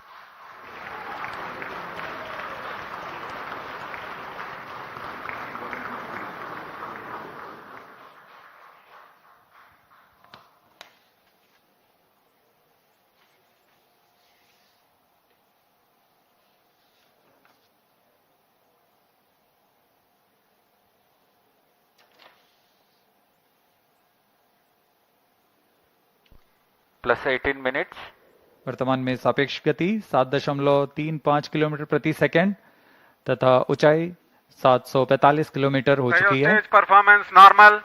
+18 minutes
वर्तमान में सापेक्ष गति 7.35 किलोमीटर प्रति सेकंड तथा ऊंचाई 745 किलोमीटर हो
Cryo
चुकी है।
stage performance normal.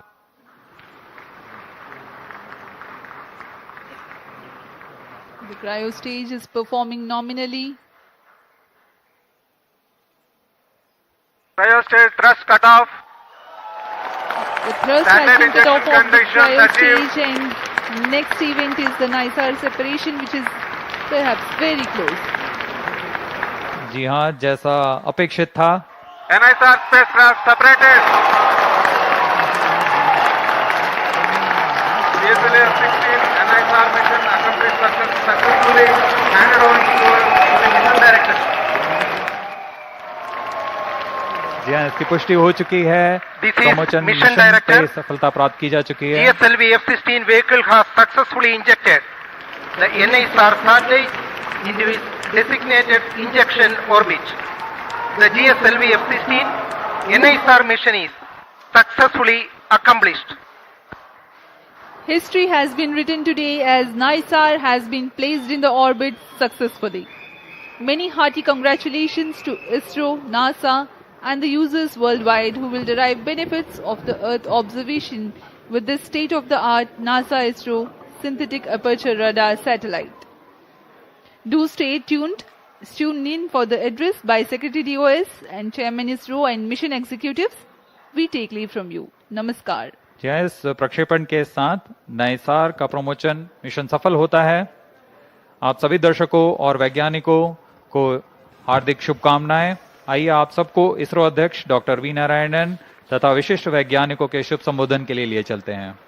The cryo stage is performing nominally.
Cryo stage thrust cutoff.
The thrust
Standard
has been cut off
injection
of the
conditions
cryo
achieved.
stage, and next event is the NISAR separation, which is perhaps very close.
जी हाँ, जैसा अपेक्षित था
NISR spacecraft separated. GSLV-F16 NISR mission accomplished successfully handed on to the mission director.
जी हाँ, इसकी पुष्टि हो चुकी है।
This is
promotion
mission
mission
director.
पे सफलता प्राप्त की जा चुकी है।
GSLV-F16 vehicle has successfully injected the NISR satellite into its designated injection orbit. The GSLV-F16 NISR mission is successfully accomplished.
History has been written today as NISAR has been placed in the orbit successfully. Many hearty congratulations to ISRO, NASA, and the users worldwide who will derive benefits of the Earth observation with this state-of-the-art NASA-ISRO Synthetic Aperture Radar satellite. Do stay tuned. Tune in for the address by Secretary DOS and Chairman ISRO and mission executives. We take leave from you. Namaskar.
जी हाँ, इस प्रक्षेपण के साथ नाइसार का promotion mission सफल होता है। आप सभी दर्शकों और वैज्ञानिकों को हार्दिक शुभकामनाएं। आइए आप सबको इसरो अध्यक्ष डॉक्टर वी नारायणन तथा विशिष्ट वैज्ञानिकों के शुभ संबोधन के लिए चलते हैं।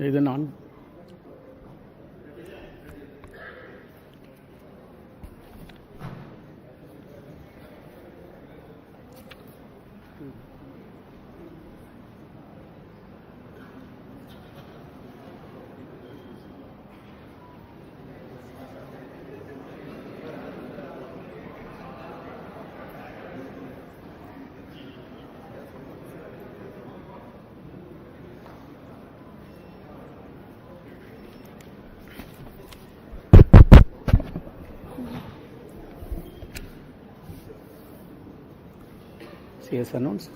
இது நான் CS announced.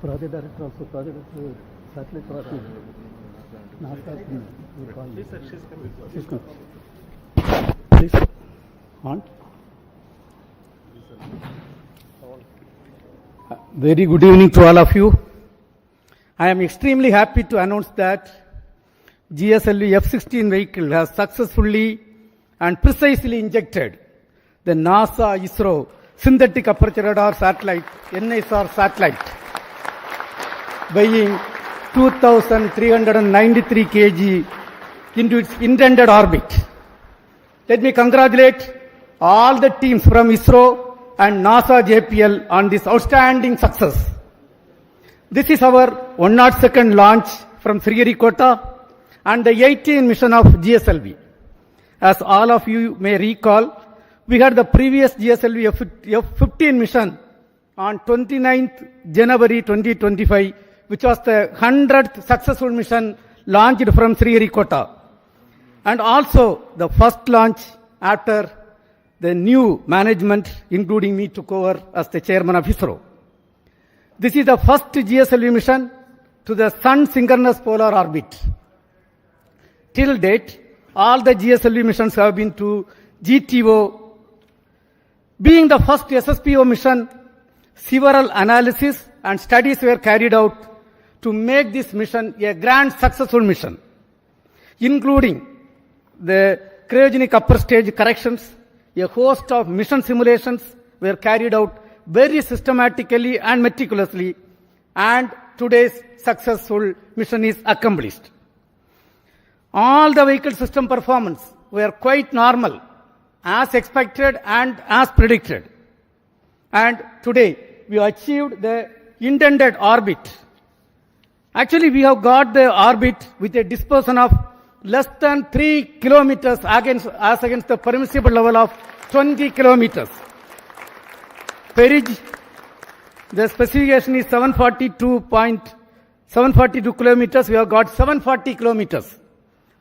Project director also, project satellite project. NASA, she's coming. Please, on. Very good evening to all of you. I am extremely happy to announce that GSLV-F16 vehicle has successfully and precisely injected the NASA-ISRO Synthetic Aperture Radar satellite, NISAR satellite, weighing 2,393 kg into its intended orbit. Let me congratulate all the teams from ISRO and NASA JPL on this outstanding success. This is our 102nd launch from Sriharikota and the 18th mission of GSLV. As all of you may recall, we had the previous GSLV-F15 mission on 29th January 2025, which was the 100th successful mission launched from Sriharikota, and also the first launch after the new management, including me, took over as the chairman of ISRO. This is the first GSLV mission to the Sun synchronous polar orbit. Till date, all the GSLV missions have been to GTO. Being the first SSPO mission, several analysis and studies were carried out to make this mission a grand successful mission, including the cryogenic upper stage corrections. A host of mission simulations were carried out very systematically and meticulously, and today's successful mission is accomplished. All the vehicle system performance were quite normal, as expected and as predicted. And today we achieved the intended orbit. Actually, we have got the orbit with a dispersion of less than 3 kilometers as against the permissible level of 20 kilometers. Perigee, the specification is 742 kilometers. We have got 740 kilometers.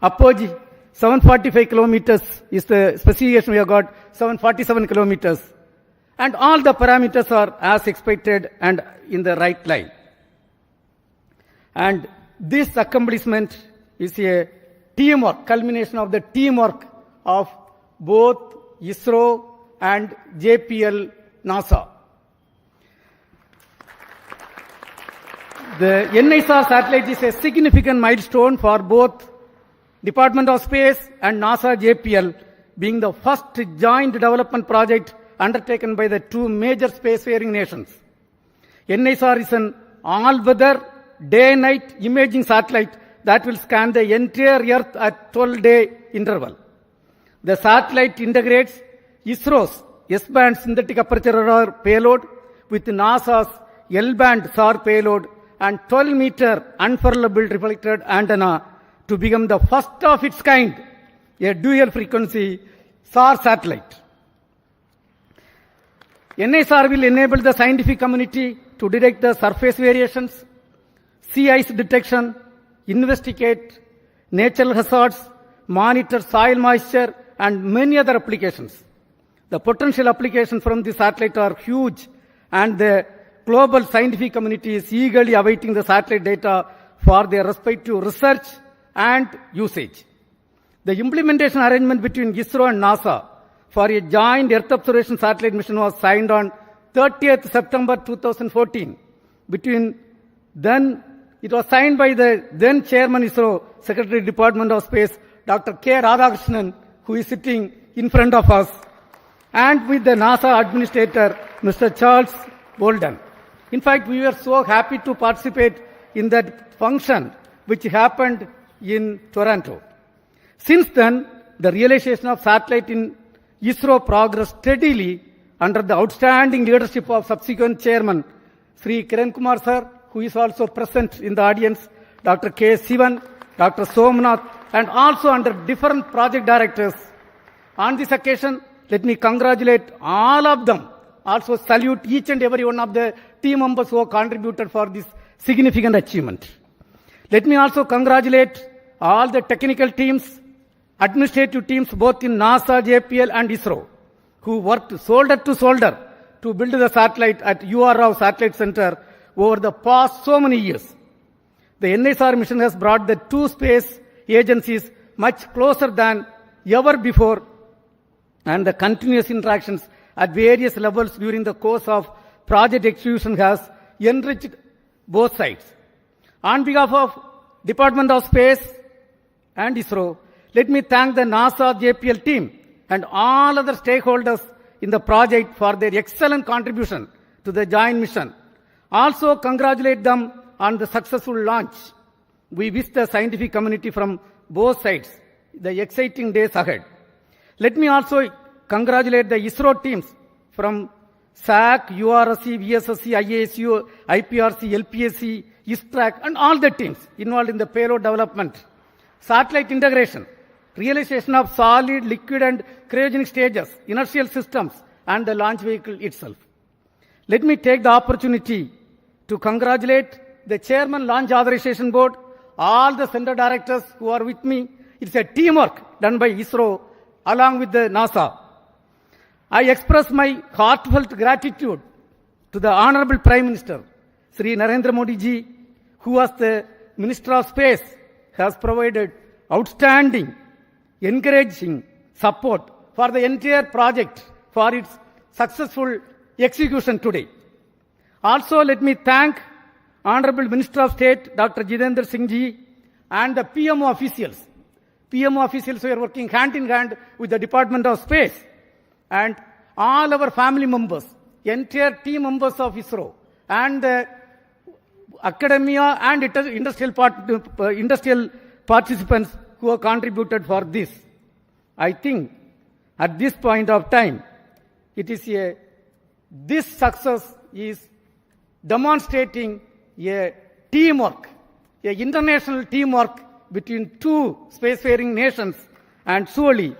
Apogee, 745 kilometers is the specification. We have got 747 kilometers. And all the parameters are as expected and in the right line. And this accomplishment is a teamwork, culmination of the teamwork of both ISRO and JPL NASA. The NISR satellite is a significant milestone for both Department of Space and NASA JPL, being the first joint development project undertaken by the two major spacefaring nations. NISR is an all-weather, day-night imaging satellite that will scan the entire Earth at 12-day interval. The satellite integrates ISRO's S-band synthetic aperture radar payload with NASA's L-band SHAR payload and 12-meter unfurlable reflected antenna to become the first of its kind, a dual-frequency SHAR satellite. NISR will enable the scientific community to detect the surface variations, sea ice detection, investigate natural hazards, monitor soil moisture, and many other applications. The potential applications from the satellite are huge, and the global scientific community is eagerly awaiting the satellite data for their respective research and usage. The implementation arrangement between ISRO and NASA for a joint Earth observation satellite mission was signed on 30th September 2014. It was signed by the then Chairman ISRO, Secretary Department of Space, Dr. K. Radhakrishnan, who is sitting in front of us, and with the NASA Administrator, Mr. Charles Bolden. In fact, we were so happy to participate in that function which happened in Toronto. Since then, the realization of satellite in ISRO progressed steadily under the outstanding leadership of subsequent Chairman, Sri Kiran Kumar Sir, who is also present in the audience, Dr. K. Sivan, Dr. Somnath, and also under different project directors. On this occasion, let me congratulate all of them. Also salute each and every one of the team members who have contributed for this significant achievement. Let me also congratulate all the technical teams, administrative teams both in NASA, JPL and ISRO, who worked shoulder to shoulder to build the satellite at UR Rao Satellite Center over the past so many years. The NISR mission has brought the two space agencies much closer than ever before, and the continuous interactions at various levels during the course of project execution has enriched both sides. On behalf of Department of Space and ISRO, let me thank the NASA JPL team and all other stakeholders in the project for their excellent contribution to the joint mission. Also congratulate them on the successful launch. We wish the scientific community from both sides the exciting days ahead. Let me also congratulate the ISRO teams from SAC, URSC, VSSC, IASU, IPRC, LPSC, ISTRAC, and all the teams involved in the payload development, satellite integration, realization of solid, liquid, and cryogenic stages, inertial systems, and the launch vehicle itself. Let me take the opportunity to congratulate the Chairman Launch Authorization Board, all the center directors who are with me. It's a teamwork done by ISRO along with the NASA. I express my heartfelt gratitude to the Honorable Prime Minister, Sri Narendra Modi ji, who as the Minister of Space has provided outstanding, encouraging support for the entire project for its successful execution today. Also, let me thank Honorable Minister of State, Dr. Jitendra Singh ji, and the PMO officials. PMO officials who are working hand in hand with the Department of Space, and all our family members, entire team members of ISRO, and the academia and industrial participants who have contributed for this. I think at this point of time, this success is demonstrating a teamwork, a international teamwork between two spacefaring nations, and surely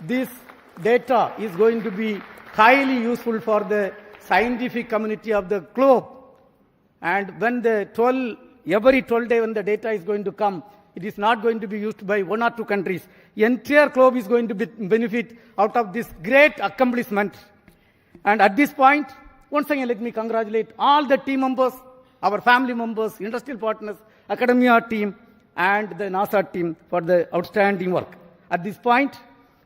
this data is going to be highly useful for the scientific community of the globe. And when every 12 days when the data is going to come, it is not going to be used by one or two countries. The entire globe is going to benefit out of this great accomplishment. And at this point, once again, let me congratulate all the team members our family members, industrial partners, academia team, and the NASA team for the outstanding work. At this point,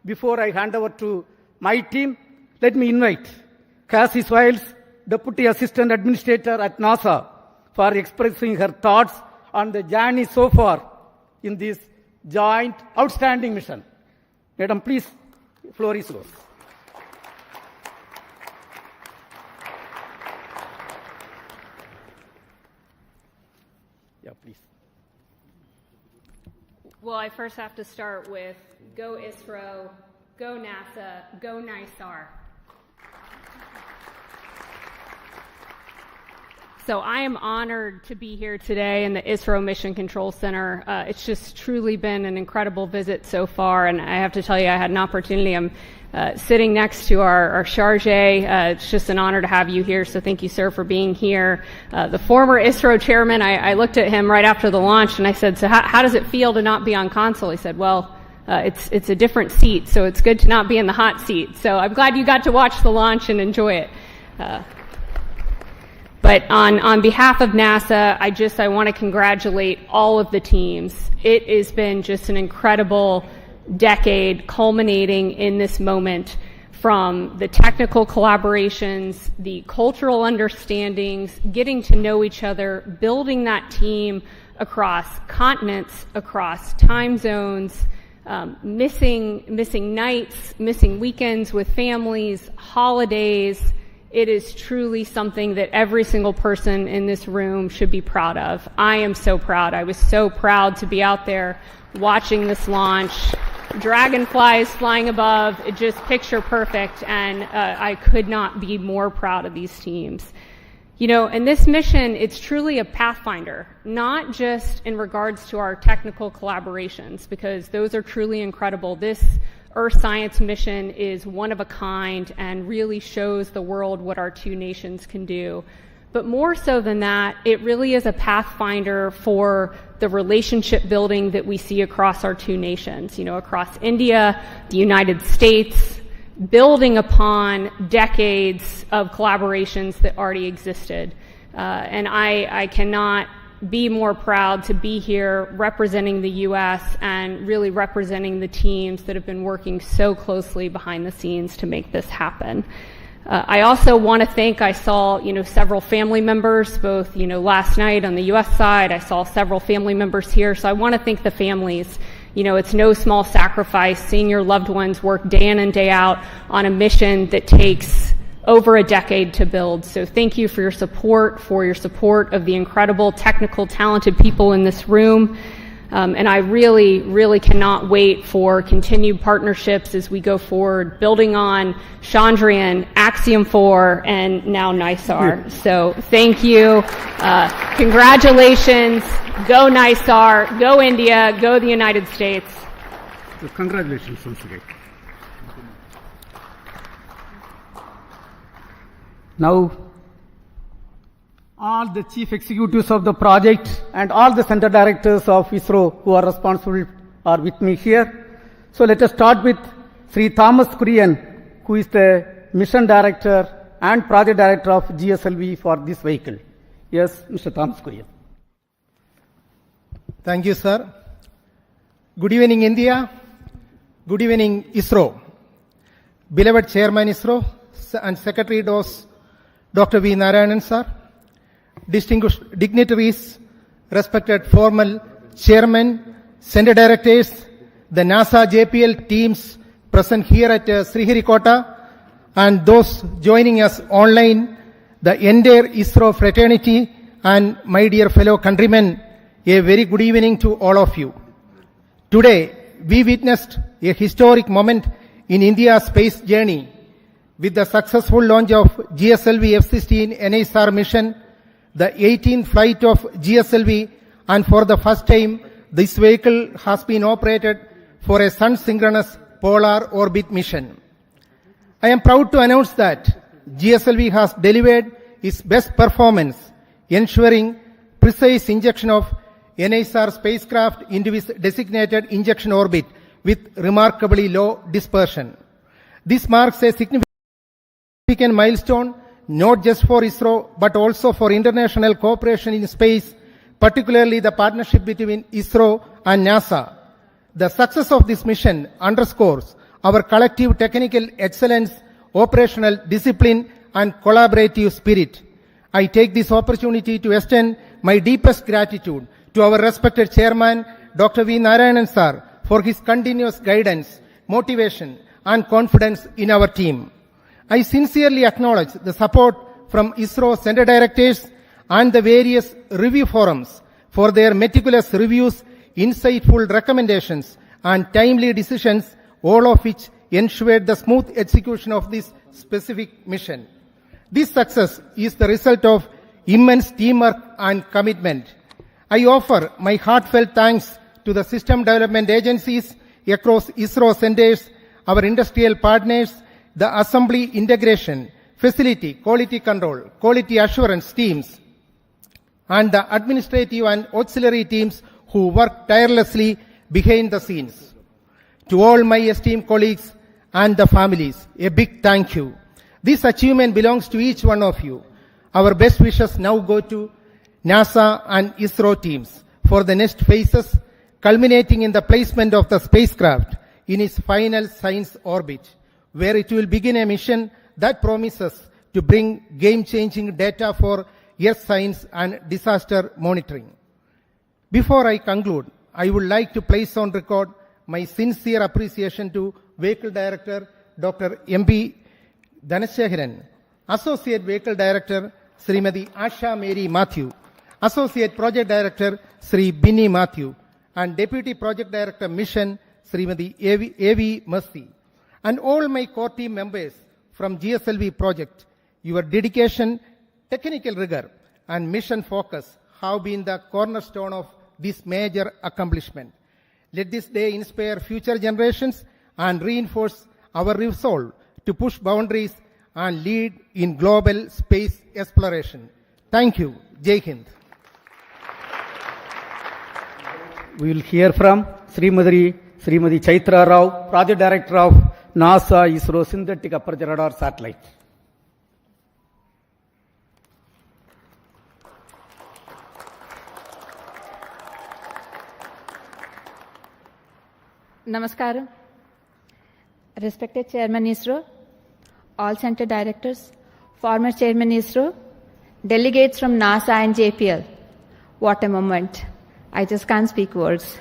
before I hand over to my team, let me invite Cassie Swiles, Deputy Assistant Administrator at NASA, for expressing her thoughts on the journey so far in this joint outstanding mission. Madam, please, floor is yours. Yeah, please.
Well, I first have to start with go ISRO, go NASA, go NISAR. So I am honored to be here today in the ISRO Mission Control Center. It's just truly been an incredible visit so far, and I have to tell you, I had an opportunity. I'm sitting next to our charge. It's just an honor to have you here, so thank you, sir, for being here. The former ISRO chairman, I looked at him right after the launch, and I said, so how does it feel to not be on console? He said, well, it's a different seat, so it's good to not be in the hot seat. So I'm glad you got to watch the launch and enjoy it. But on behalf of NASA, I want to congratulate all of the teams. It has been just an incredible decade culminating in this moment, from the technical collaborations, the cultural understandings, getting to know each other, building that team across continents, across time zones, missing nights, missing weekends with families, holidays. It is truly something that every single person in this room should be proud of. I am so proud. I was so proud to be out there watching this launch. Dragonflies flying above, it just picture perfect, and I could not be more proud of these teams. You know, and this mission, it's truly a pathfinder, not just in regards to our technical collaborations, because those are truly incredible. This Earth science mission is one of a kind and really shows the world what our two nations can do. But more so than that, it really is a pathfinder for the relationship building that we see across our two nations, you know, across India, the United States, building upon decades of collaborations that already existed. And I cannot be more proud to be here representing the U.S. and really representing the teams that have been working so closely behind the scenes to make this happen. I also want to thank, I saw, you know, several family members, both, you know, last night on the U.S. side, I saw several family members here, so I want to thank the families. You know, it's no small sacrifice seeing your loved ones work day in and day out on a mission that takes over a decade to build. So thank you for your support of the incredible, technical, talented people in this room. And I really, really cannot wait for continued partnerships as we go forward, building on Chandrayaan, Axiom 4, and now NISAR. So thank you. Congratulations. Go NISAR. Go India. Go the United States.
So congratulations once again. Now, all the chief executives of the project and all the center directors of ISRO who are responsible are with me here. So let us start with Sri Thomas Kurian, who is the mission director and project director of GSLV for this vehicle. Yes, Mr. Thomas Kurian.
Thank you, sir. Good evening, India. Good evening, ISRO. Beloved Chairman ISRO and Secretary DOS, Dr. V. Narayanan, sir. Distinguished dignitaries, respected formal chairmen, center directors, the NASA JPL teams present here at Sriharikota, and those joining us online, the entire ISRO fraternity, and my dear fellow countrymen, a very good evening to all of you. Today, we witnessed a historic moment in India's space journey with the successful launch of GSLV-F16 NISR mission, the 18th flight of GSLV, and for the first time, this vehicle has been operated for a sun-synchronous polar orbit mission. I am proud to announce that GSLV has delivered its best performance, ensuring precise injection of NISR spacecraft into its designated injection orbit with remarkably low dispersion. This marks a significant milestone not just for ISRO, but also for international cooperation in space, particularly the partnership between ISRO and NASA. The success of this mission underscores our collective technical excellence, operational discipline, and collaborative spirit. I take this opportunity to extend my deepest gratitude to our respected chairman, Dr. V. Narayanan sir, for his continuous guidance, motivation, and confidence in our team. I sincerely acknowledge the support from ISRO center directors and the various review forums for their meticulous reviews, insightful recommendations, and timely decisions, all of which ensured the smooth execution of this specific mission. This success is the result of immense teamwork and commitment. I offer my heartfelt thanks to the system development agencies across ISRO centers, our industrial partners, the assembly integration, facility, quality control, quality assurance teams, and the administrative and auxiliary teams who work tirelessly behind the scenes. To all my esteemed colleagues and the families, a big thank you. This achievement belongs to each one of you. Our best wishes now go to NASA and ISRO teams for the next phases, culminating in the placement of the spacecraft in its final science orbit, where it will begin a mission that promises to bring game-changing data for Earth science and disaster monitoring. Before I conclude, I would like to place on record my sincere appreciation to Vehicle Director Dr. M.P. Dhanasekaran, Associate Vehicle Director Srimati Asha Mary Matthew, Associate Project Director Sri Binny Matthew, and Deputy Project Director Mission Srimati A.V. Mercy, and all my core team members from GSLV project. Your dedication, technical rigor, and mission focus have been the cornerstone of this major accomplishment. Let this day inspire future generations and reinforce our resolve to push boundaries and lead in global space exploration. Thank you. Jai Hind.
We will hear from Srimati Chaitra Rao, Project Director of NASA-ISRO Synthetic Aperture Radar Satellite.
Namaskaram. Respected Chairman ISRO, all center directors, former Chairman ISRO, delegates from NASA and JPL. What a moment. I just can't speak words.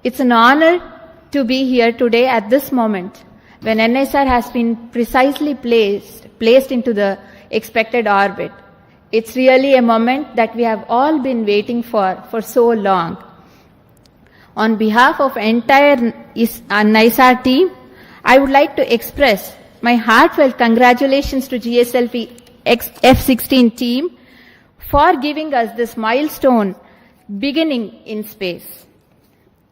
It's an honor to be here today at this moment when NISR has been precisely placed into the expected orbit. It's really a moment that we have all been waiting for so long. On behalf of entire NISR team, I would like to express my heartfelt congratulations to GSLV-F16 team for giving us this milestone beginning in space.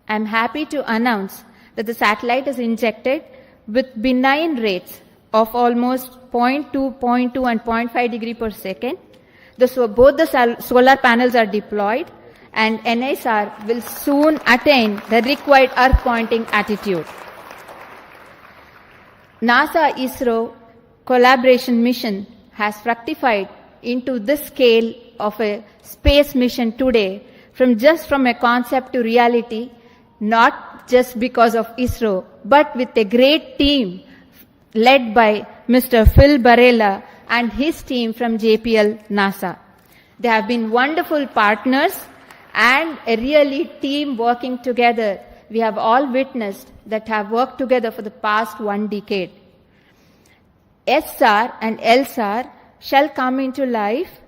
I'm happy to announce that the satellite is injected with benign rates of almost 0.2, 0.2 and 0.5 degree per second. Both the solar panels are deployed, and NISR will soon attain the required Earth pointing attitude. NASA-ISRO collaboration mission has fructified into this scale of a space mission today, from a concept to reality, not just because of ISRO, but with a great team led by Mr. Phil Barella and his team from JPL NASA. They have been wonderful partners and a really team working together. We have all witnessed that have worked together for the past 1 decade. SHAR and LSAR shall come into life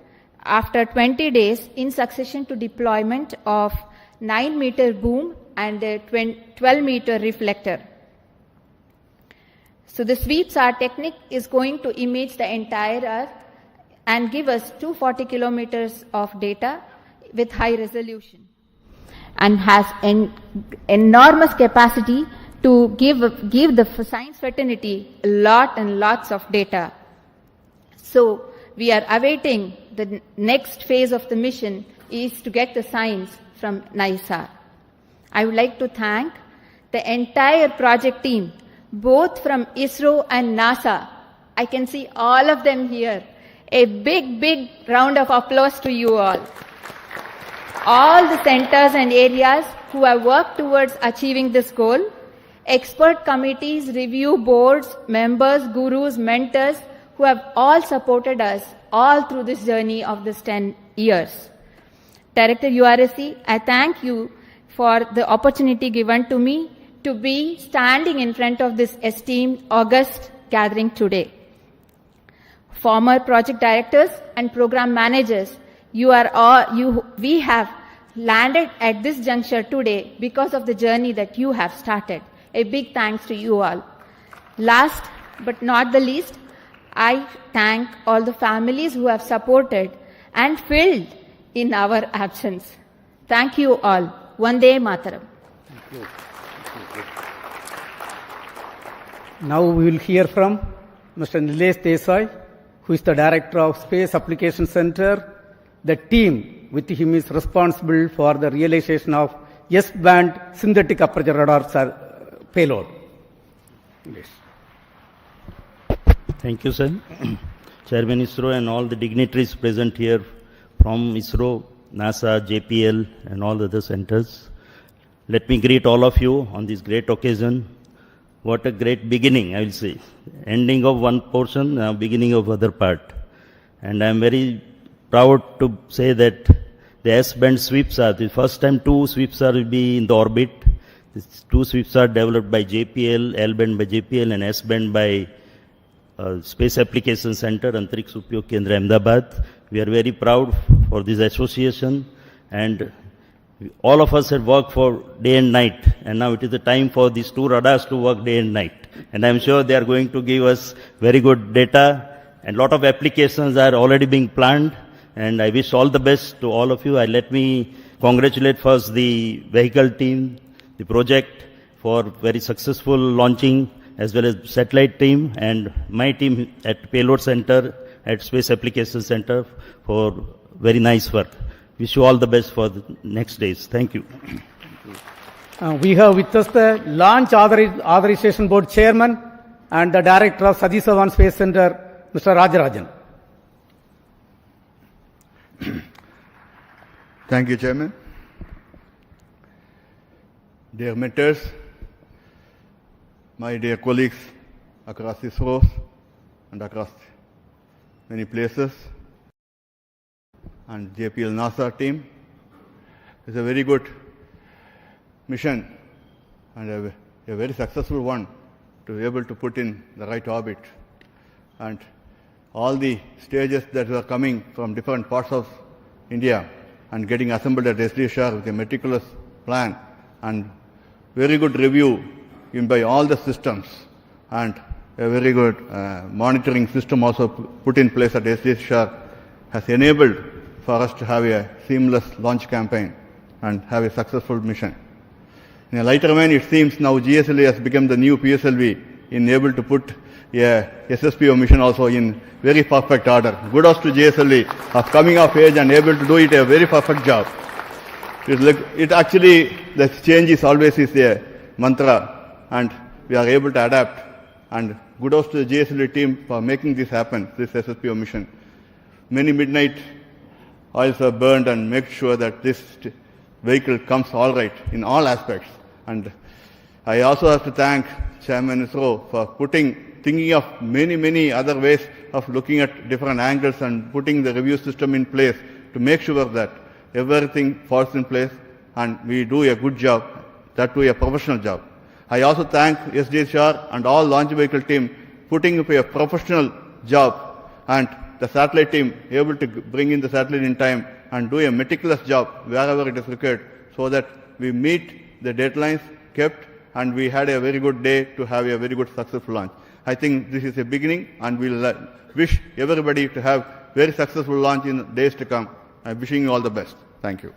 after 20 days in succession to deployment of 9-meter boom and a 12-meter reflector. So the sweep-SAR technique is going to image the entire Earth and give us 240 kilometers of data with high resolution, and has an enormous capacity to give the science fraternity lots of data. So we are awaiting the next phase of the mission is to get the science from NISAR. I would like to thank the entire project team, both from ISRO and NASA. I can see all of them here. A big round of applause to you all. All the centers and areas who have worked towards achieving this goal, expert committees, review boards, members, gurus, mentors, who have all supported us all through this journey of this 10 years. Director URSC, I thank you for the opportunity given to me to be standing in front of this esteemed August gathering today. Former project directors and program managers, we have landed at this juncture today because of the journey that you have started. A big thanks to you all. Last but not the least, I thank all the families who have supported and filled in our absence. Thank you all. Vande Mataram.
Now we will hear from Mr. Nilesh Desai, who is the Director of Space Application Center. The team with him is responsible for the realization of S-band synthetic aperture radar payload. Yes.
Thank you, sir. Chairman ISRO and all the dignitaries present here from ISRO, NASA, JPL and all the other centers. Let me greet all of you on this great occasion. What a great beginning, I will say. Ending of one portion, beginning of other part. And I am very proud to say that the S-band sweeps are, the first time 2 sweeps are will be in the orbit. These 2 sweeps are developed by JPL, L-band by JPL and S-band by Space Application Center, Antariksh Upyog Kendra, Ahmedabad. We are very proud for this association, and all of us have worked for day and night, and now it is the time for these 2 radars to work day and night. And I am sure they are going to give us very good data, and lot of applications are already being planned, and I wish all the best to all of you. Let me congratulate first the vehicle team, the project, for very successful launching, as well as satellite team and my team at Payload Center, at Space Application Center for very nice work. Wish you all the best for the next days. Thank you.
We have with us the Launch Authorization Board Chairman and the Director of Satish Dhawan Space Center, Mr. Rajarajan.
Thank you, Chairman. Dear mentors, my dear colleagues across ISRO and across many places, and JPL NASA team, it's a very good mission and a very successful one to be able to put in the right orbit. And all the stages that are coming from different parts of India and getting assembled at SHAR with a meticulous plan and very good review given by all the systems, and a very good monitoring system also put in place at SHAR has enabled for us to have a seamless launch campaign and have a successful mission. In a lighter vein, it seems now GSLV has become the new PSLV, in able to put a SSPO mission also in very perfect order. Kudos to GSLV of coming of age and able to do it a very perfect job. It actually, the change is always a mantra, and we are able to adapt. And kudos to the GSLV team for making this happen, this SSPO mission. Many midnight oils are burned and make sure that this vehicle comes all right in all aspects. And I also have to thank Chairman ISRO for thinking of many other ways of looking at different angles and putting the review system in place to make sure that everything falls in place and we do a good job, that do a professional job. I also thank SDSC and all launch vehicle team putting up a professional job, and the satellite team able to bring in the satellite in time and do a meticulous job wherever it is required, so that we meet the deadlines kept and we had a very good day to have a very good successful launch. I think this is a beginning, and we'll wish everybody to have very successful launch in days to come. I'm wishing you all the best. Thank you.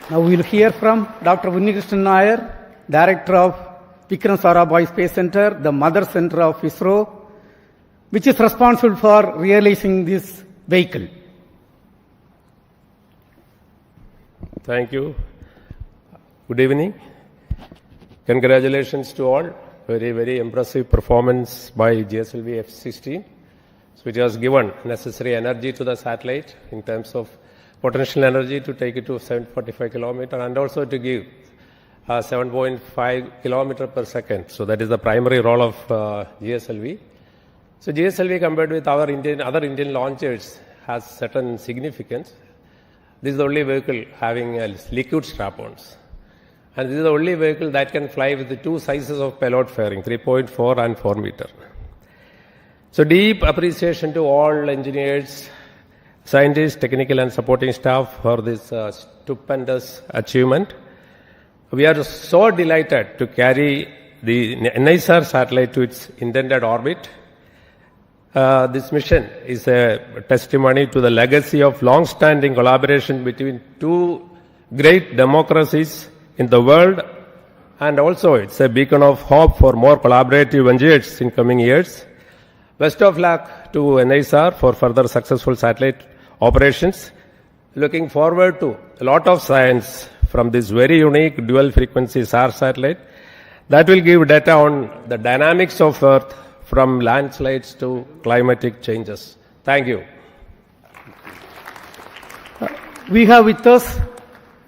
Now we will hear from Dr. Unnikrishnan Nair, Director of Vikram Sarabhai Space Center, the mother center of ISRO, which is responsible for realizing this vehicle.
Thank you. Good evening. Congratulations to all. Very impressive performance by GSLV-F16. So it has given necessary energy to the satellite in terms of potential energy to take it to 745 kilometer and also to give 7.5 kilometer per second. So that is the primary role of GSLV. So GSLV compared with our other Indian launchers has certain significance. This is the only vehicle having liquid strap-ons. And this is the only vehicle that can fly with the two sizes of payload fairing, 3.4 and 4 meter. So deep appreciation to all engineers, scientists, technical and supporting staff for this stupendous achievement. We are so delighted to carry the NISAR satellite to its intended orbit. This mission is a testimony to the legacy of long-standing collaboration between two great democracies in the world, and also it's a beacon of hope for more collaborative ventures in coming years. Best of luck to NISR for further successful satellite operations. Looking forward to a lot of science from this very unique dual frequency SHAR satellite that will give data on the dynamics of Earth from landslides to climatic changes. Thank you.
We have with us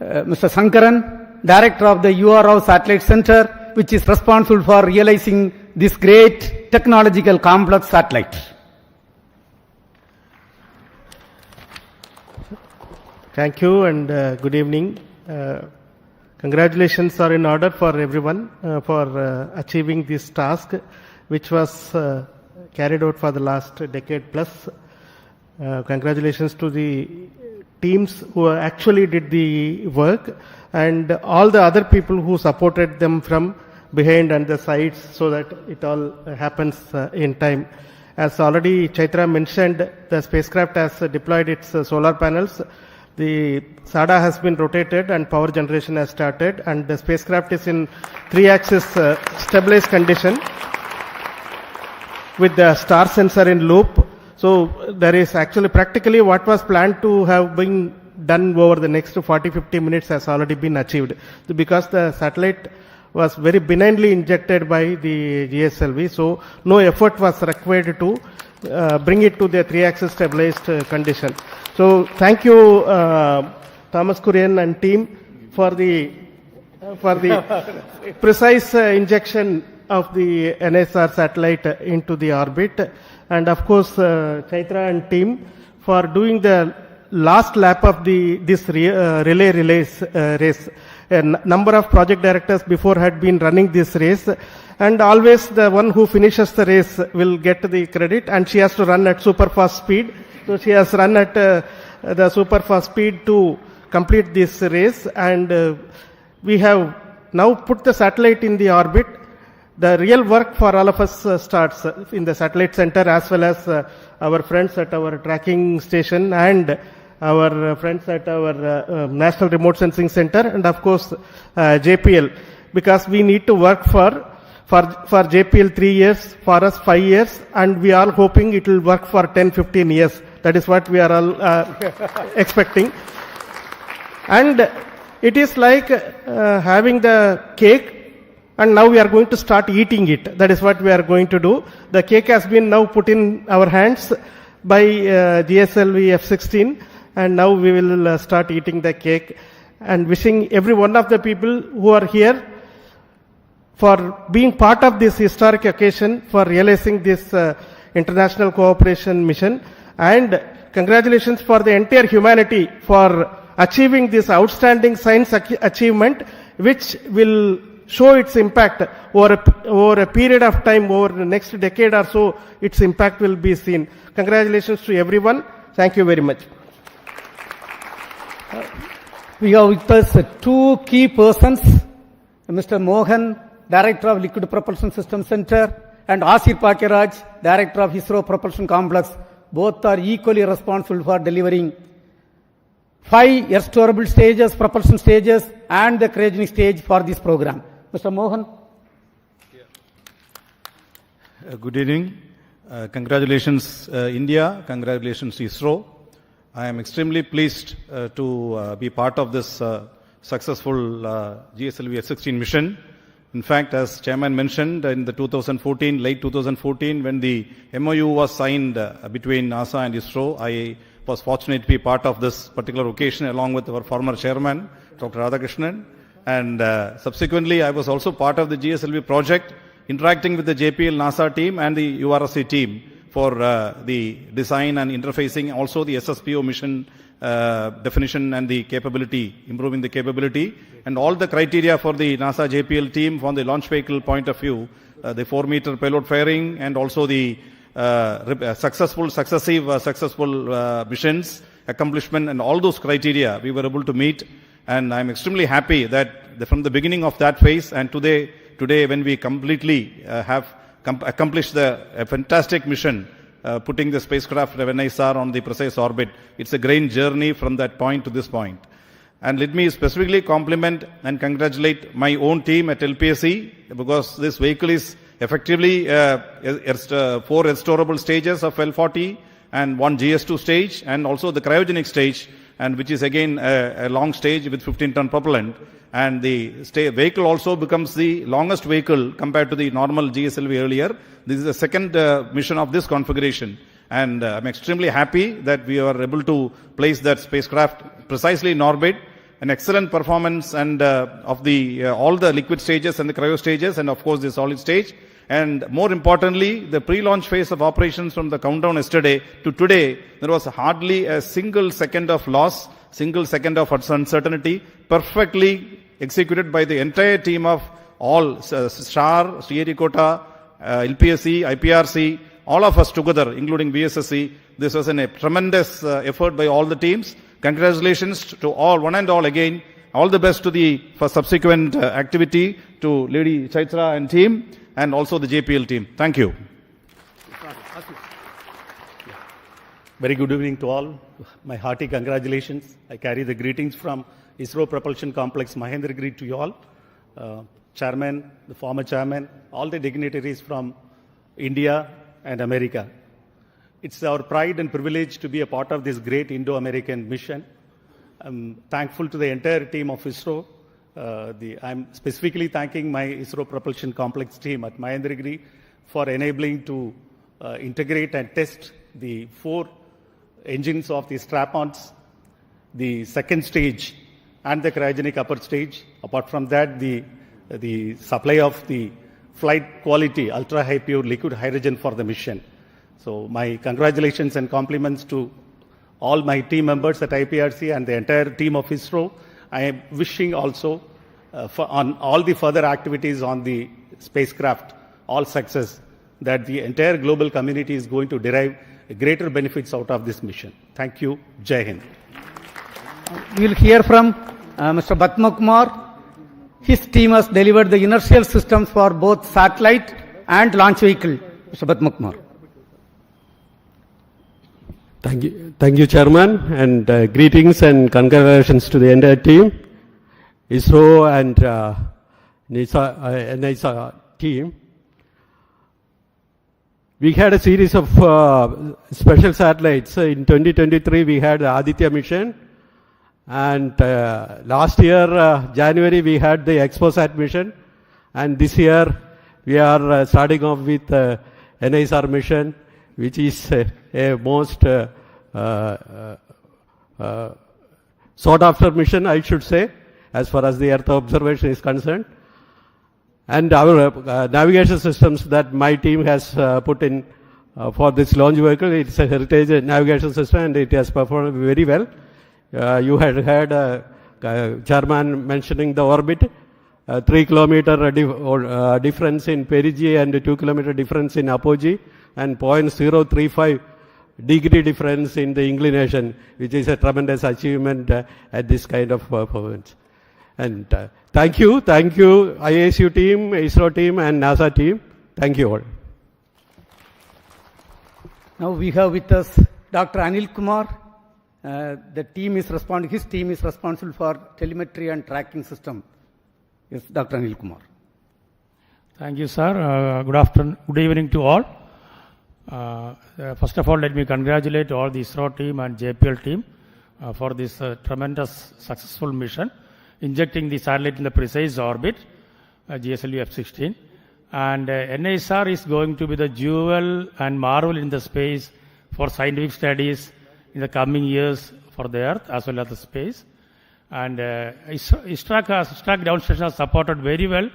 Mr. Sankaran, Director of the URO Satellite Center, which is responsible for realizing this great technological complex satellite.
Thank you and good evening. Congratulations are in order for everyone for achieving this task, which was carried out for the last decade plus. Congratulations to the teams who actually did the work and all the other people who supported them from behind and the sides so that it all happens in time. As already Chaitra mentioned, the spacecraft has deployed its solar panels. The SADA has been rotated and power generation has started, and the spacecraft is in 3-axis stabilized condition with the star sensor in loop. So there is actually practically what was planned to have been done over the next 40-50 minutes has already been achieved, because the satellite was very benignly injected by the GSLV, so no effort was required to bring it to the 3-axis stabilized condition. So thank you, Thomas Kurian and team for the precise injection of the NISR satellite into the orbit, and of course Chaitra and team for doing the last lap of this relay race. A number of project directors before had been running this race, and always the one who finishes the race will get the credit, and she has to run at super fast speed. So she has run at the super fast speed to complete this race, and we have now put the satellite in the orbit. The real work for all of us starts in the satellite center, as well as our friends at our tracking station and our friends at our National Remote Sensing Center, and of course JPL, because we need to work for JPL 3 years, for us 5 years, and we are hoping it will work for 10-15 years. That is what we are all expecting. And it is like having the cake, and now we are going to start eating it. That is what we are going to do. The cake has been now put in our hands by GSLV-F16, and now we will start eating the cake, and wishing every one of the people who are here for being part of this historic occasion, for realizing this international cooperation mission, and congratulations for the entire humanity for achieving this outstanding science achievement, which will show its impact over a period of time, over the next decade or so. Its impact will be seen. Congratulations to everyone. Thank you very much.
We have with us two key persons, Mr. Mohan, Director of Liquid Propulsion System Center, and Asir Pakiraj, Director of ISRO Propulsion Complex. Both are equally responsible for delivering 5 air-storable stages, propulsion stages, and the cryogenic stage for this program. Mr. Mohan.
Good evening. Congratulations, India. Congratulations, ISRO. I am extremely pleased to be part of this successful GSLV-F16 mission, In fact, as Chairman mentioned, in the late 2014, when the MOU was signed between NASA and ISRO, I was fortunate to be part of this particular occasion along with our former chairman, Dr. Radhakrishnan. And subsequently, I was also part of the GSLV project, interacting with the JPL NASA team and the URSC team for the design and interfacing, also the SSPO mission definition and the capability, improving the capability, and all the criteria for the NASA JPL team from the launch vehicle point of view, the 4-meter payload fairing, and also the successful missions, accomplishment, and all those criteria we were able to meet. And I'm extremely happy that from the beginning of that phase and today when we completely have accomplished a fantastic mission, putting the spacecraft of NISR on the precise orbit. It's a great journey from that point to this point. And let me specifically compliment and congratulate my own team at LPSC, because this vehicle is effectively 4 restorable stages of L40 and 1 GS2 stage, and also the cryogenic stage, and which is again a long stage with 15-ton propellant. And the vehicle also becomes the longest vehicle compared to the normal GSLV earlier. This is the second mission of this configuration. And I'm extremely happy that we are able to place that spacecraft precisely in orbit. An excellent performance and of the all the liquid stages and the cryo stages, and of course the solid stage. And more importantly, the pre-launch phase of operations from the countdown yesterday to today, there was hardly a single second of loss, single second of uncertainty, perfectly executed by the entire team of all SHAR, Sriharikota, LPSC, IPRC, all of us together, including VSSC. This was a tremendous effort by all the teams. Congratulations to all, one and all again. All the best for subsequent activity to Lady Chaitra and team, and also the JPL team. Thank you.
Very good evening to all. My hearty congratulations. I carry the greetings from ISRO Propulsion Complex Mahendragiri to you all. Chairman, the former chairman, all the dignitaries from India and America. It's our pride and privilege to be a part of this great Indo-American mission. I'm thankful to the entire team of ISRO. I'm specifically thanking my ISRO Propulsion Complex team at Mahendragiri for enabling to integrate and test the 4 engines of the strap-ons, the second stage and the cryogenic upper stage. Apart from that, the supply of the flight quality ultra-high pure liquid hydrogen for the mission. So my congratulations and compliments to all my team members at IPRC and the entire team of ISRO. I am wishing also on all the further activities on the spacecraft, all success, that the entire global community is going to derive greater benefits out of this mission. Thank you. Jai Hind.
We will hear from Mr. Batma Kumar. His team has delivered the inertial systems for both satellite and launch vehicle. Mr. Batma Kumar.
Thank you, Chairman, and greetings and congratulations to the entire team, ISRO and NASA team. We had a series of special satellites. In 2023, we had the Aditya mission, and last year, January, we had the ExpoSat mission, and this year, we are starting off with NISR mission, which is a most sought after mission, I should say, as far as the Earth observation is concerned. And our navigation systems that my team has put in for this launch vehicle, it's a heritage navigation system and it has performed very well. You had heard Chairman mentioning the orbit, 3 kilometer difference in perigee and 2 kilometer difference in apogee, and 0.035 degree difference in the inclination, which is a tremendous achievement at this kind of performance. And thank you, ISU team, ISRO team, and NASA team. Thank you all.
Now we have with us Dr. Anil Kumar. His team is responsible for telemetry and tracking system. Yes, Dr. Anil Kumar.
Thank you, sir. Good evening to all. First of all, let me congratulate all the ISRO team and JPL team for this tremendous successful mission, injecting the satellite in the precise orbit. GSLV-F16. And NISR is going to be the jewel and marvel in the space for scientific studies in the coming years for the Earth as well as the space. And ISRO ground station has supported very well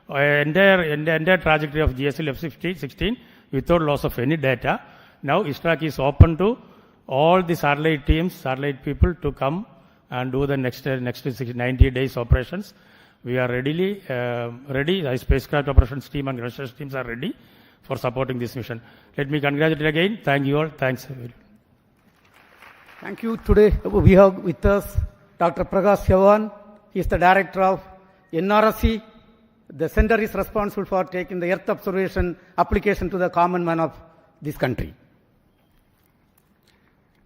entire trajectory of GSLV-F16 without loss of any data. Now ISRO is open to all the satellite teams, satellite people to come and do the next 90 days operations. We are ready. The spacecraft operations team and ground station teams are ready for supporting this mission. Let me congratulate again. Thank you all. Thanks.
Thank you. Today we have with us Dr. Prakash Chavan. He is the director of NRSC. The center is responsible for taking the Earth observation application to the common man of this country.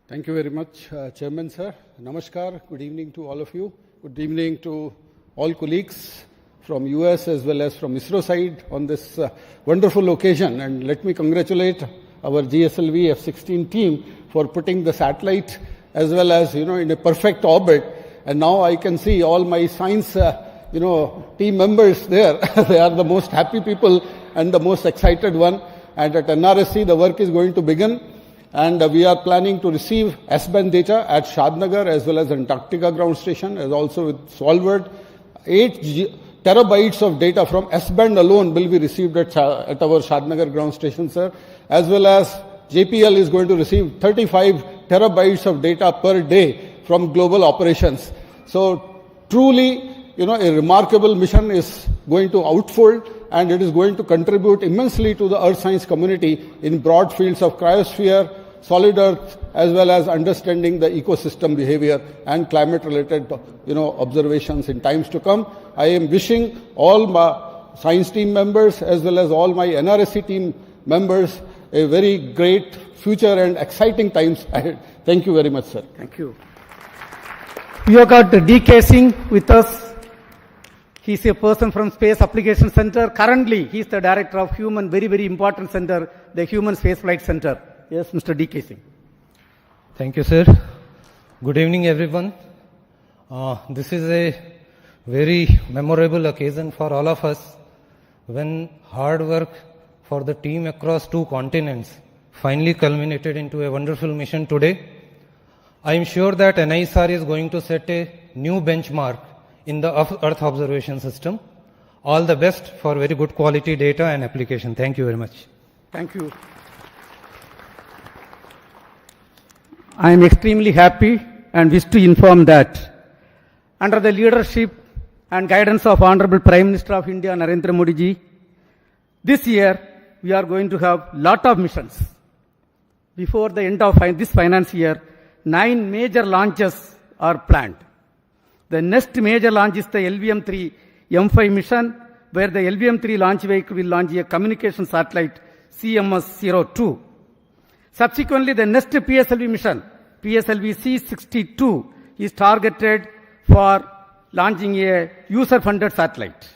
Thank you very much, Chairman Sir. Namaskar. Good evening to all of you. Good evening to all colleagues from US as well as from ISRO side on this wonderful occasion. And let me congratulate our GSLV-F16 team for putting the satellite as well as, in a perfect orbit. And now I can see all my science, team members there. They are the most happy people and the most excited one. And at NRSC, the work is going to begin. And we are planning to receive S-band data at Shadnagar as well as Antarctica ground station, as also with Svalbard. 8 terabytes of data from S-band alone will be received at our Shadnagar ground station, sir. As well as JPL is going to receive 35 terabytes of data per day from global operations. So truly, a remarkable mission is going to unfold, and it is going to contribute immensely to the earth science community in broad fields of cryosphere, solid earth, as well as understanding the ecosystem behavior and climate related, observations in times to come. I am wishing all my science team members as well as all my NRSC team members a very great future and exciting times ahead. Thank you very much, sir.
Thank you. We have got D.K. Singh with us. He is a person from Space Application Center. Currently, he is the director of Human, very, very important center, the Human Spaceflight Center. Yes, Mr. D.K. Singh.
Thank you, sir. Good evening, everyone. This is a very memorable occasion for all of us when hard work for the team across 2 continents finally culminated into a wonderful mission today. I am sure that NISR is going to set a new benchmark in the Earth observation system. All the best for very good quality data and application. Thank you very much.
Thank you. I am extremely happy and wish to inform that under the leadership and guidance of Honorable Prime Minister of India, Narendra Modi ji, this year we are going to have lot of missions. Before the end of this finance year, 9 major launches are planned. The next major launch is the LVM-3 M5 mission, where the LVM-3 launch vehicle will launch a communication satellite CMS-02. Subsequently, the next PSLV mission, PSLV-C62, is targeted for launching a user-funded satellite.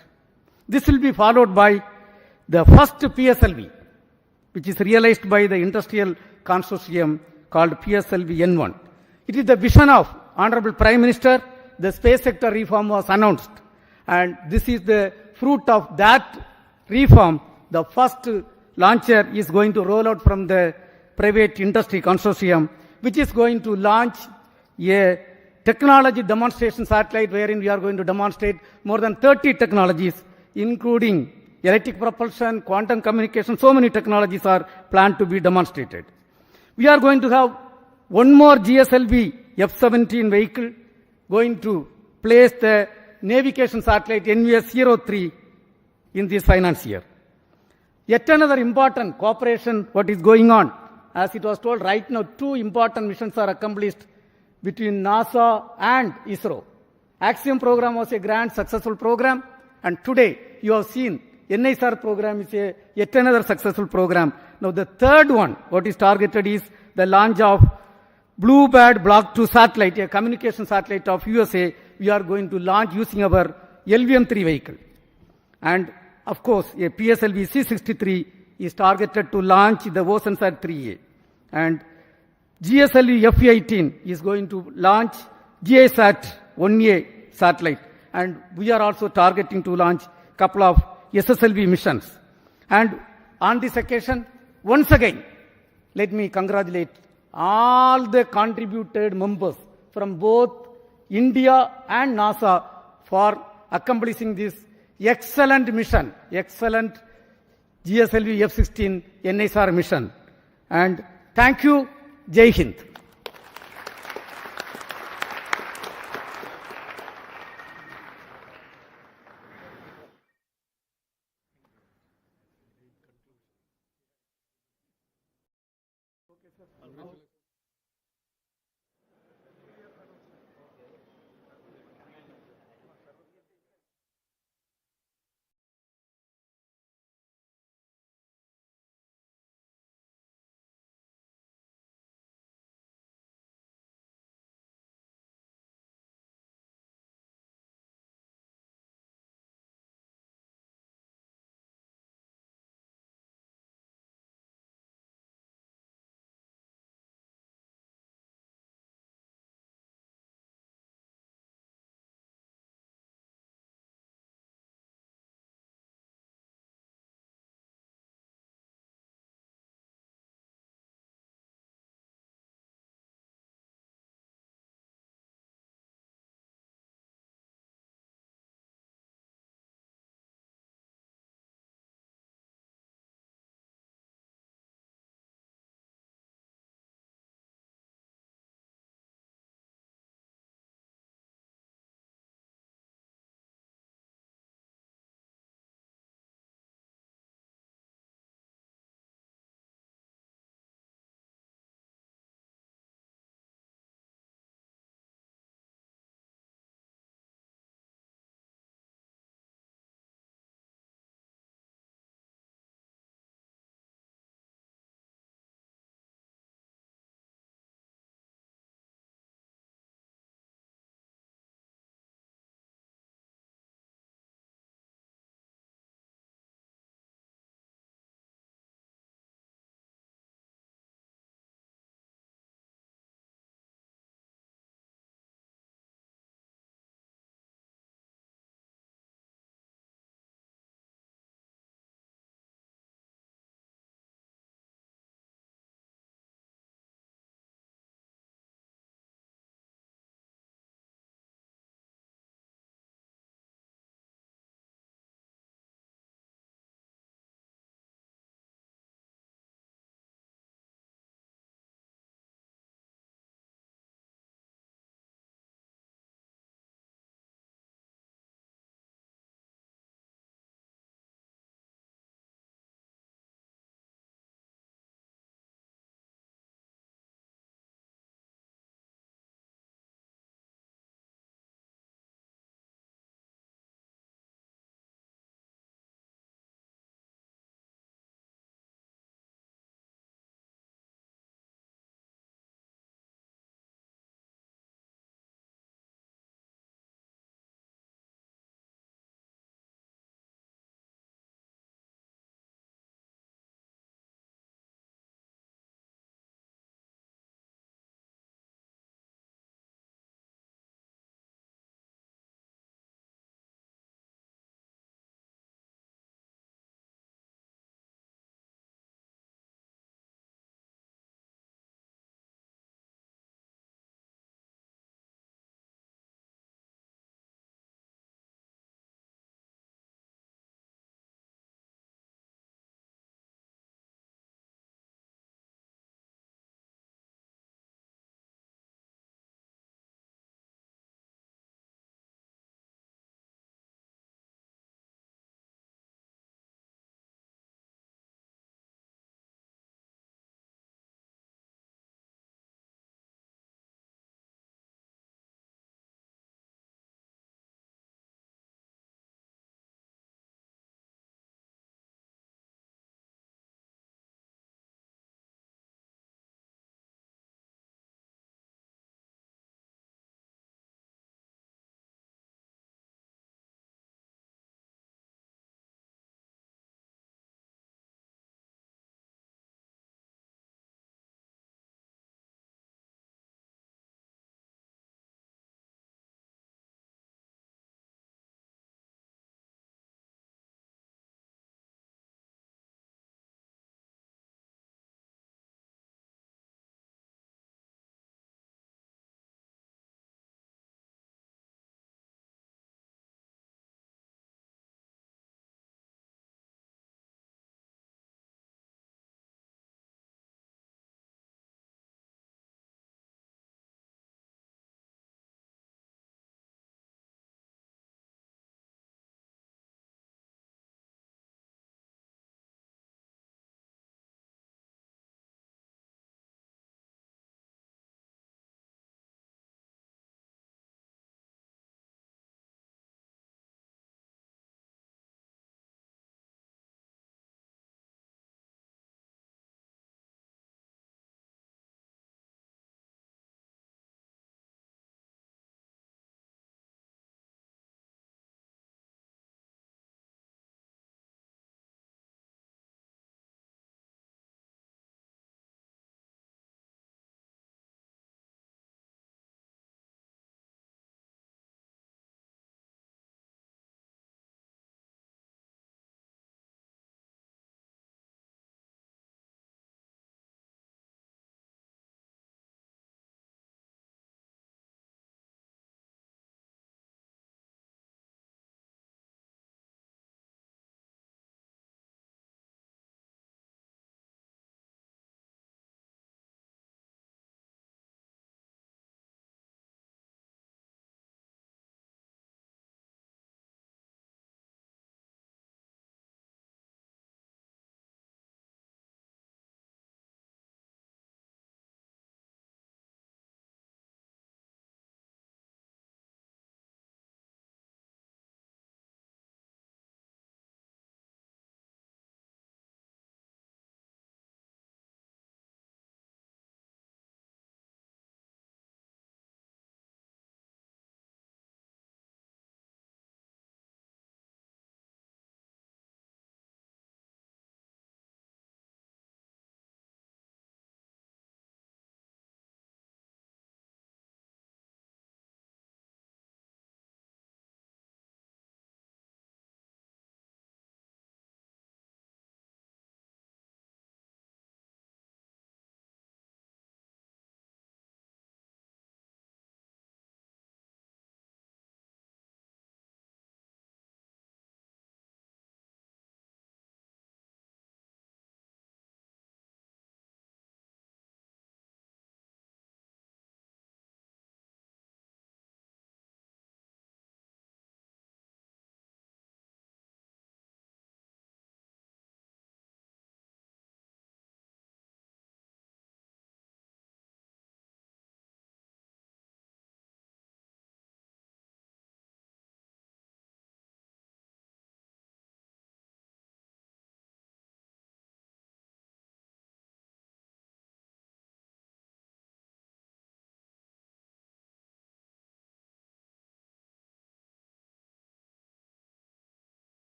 This will be followed by the first PSLV, which is realized by the industrial consortium called PSLV-N1. It is the vision of Honorable Prime Minister. The space sector reform was announced, and this is the fruit of that reform. The first launcher is going to roll out from the private industry consortium, which is going to launch a technology demonstration satellite wherein we are going to demonstrate more than 30 technologies, including electric propulsion, quantum communication. So many technologies are planned to be demonstrated. We are going to have one more GSLV-F17 vehicle going to place the navigation satellite NVS-03 in this finance year. Yet another important cooperation, what is going on. As it was told right now, 2 important missions are accomplished between NASA and ISRO. Axiom program was a grand successful program, and today you have seen NISR program is yet another successful program. Now the third one, what is targeted is the launch of Bluebird Block 2 satellite, a communication satellite of USA. We are going to launch using our LVM-3 vehicle. And of course, a PSLV-C63 is targeted to launch the OceanSat 3A. And GSLV-F18 is going to launch GISAT 1A satellite. And we are also targeting to launch couple of SSLV missions. And on this occasion, once again, let me congratulate all the contributed members from both India and NASA for accomplishing this excellent mission, excellent GSLV-F16 NISR mission. And thank you. Jai Hind.
Okay, sir.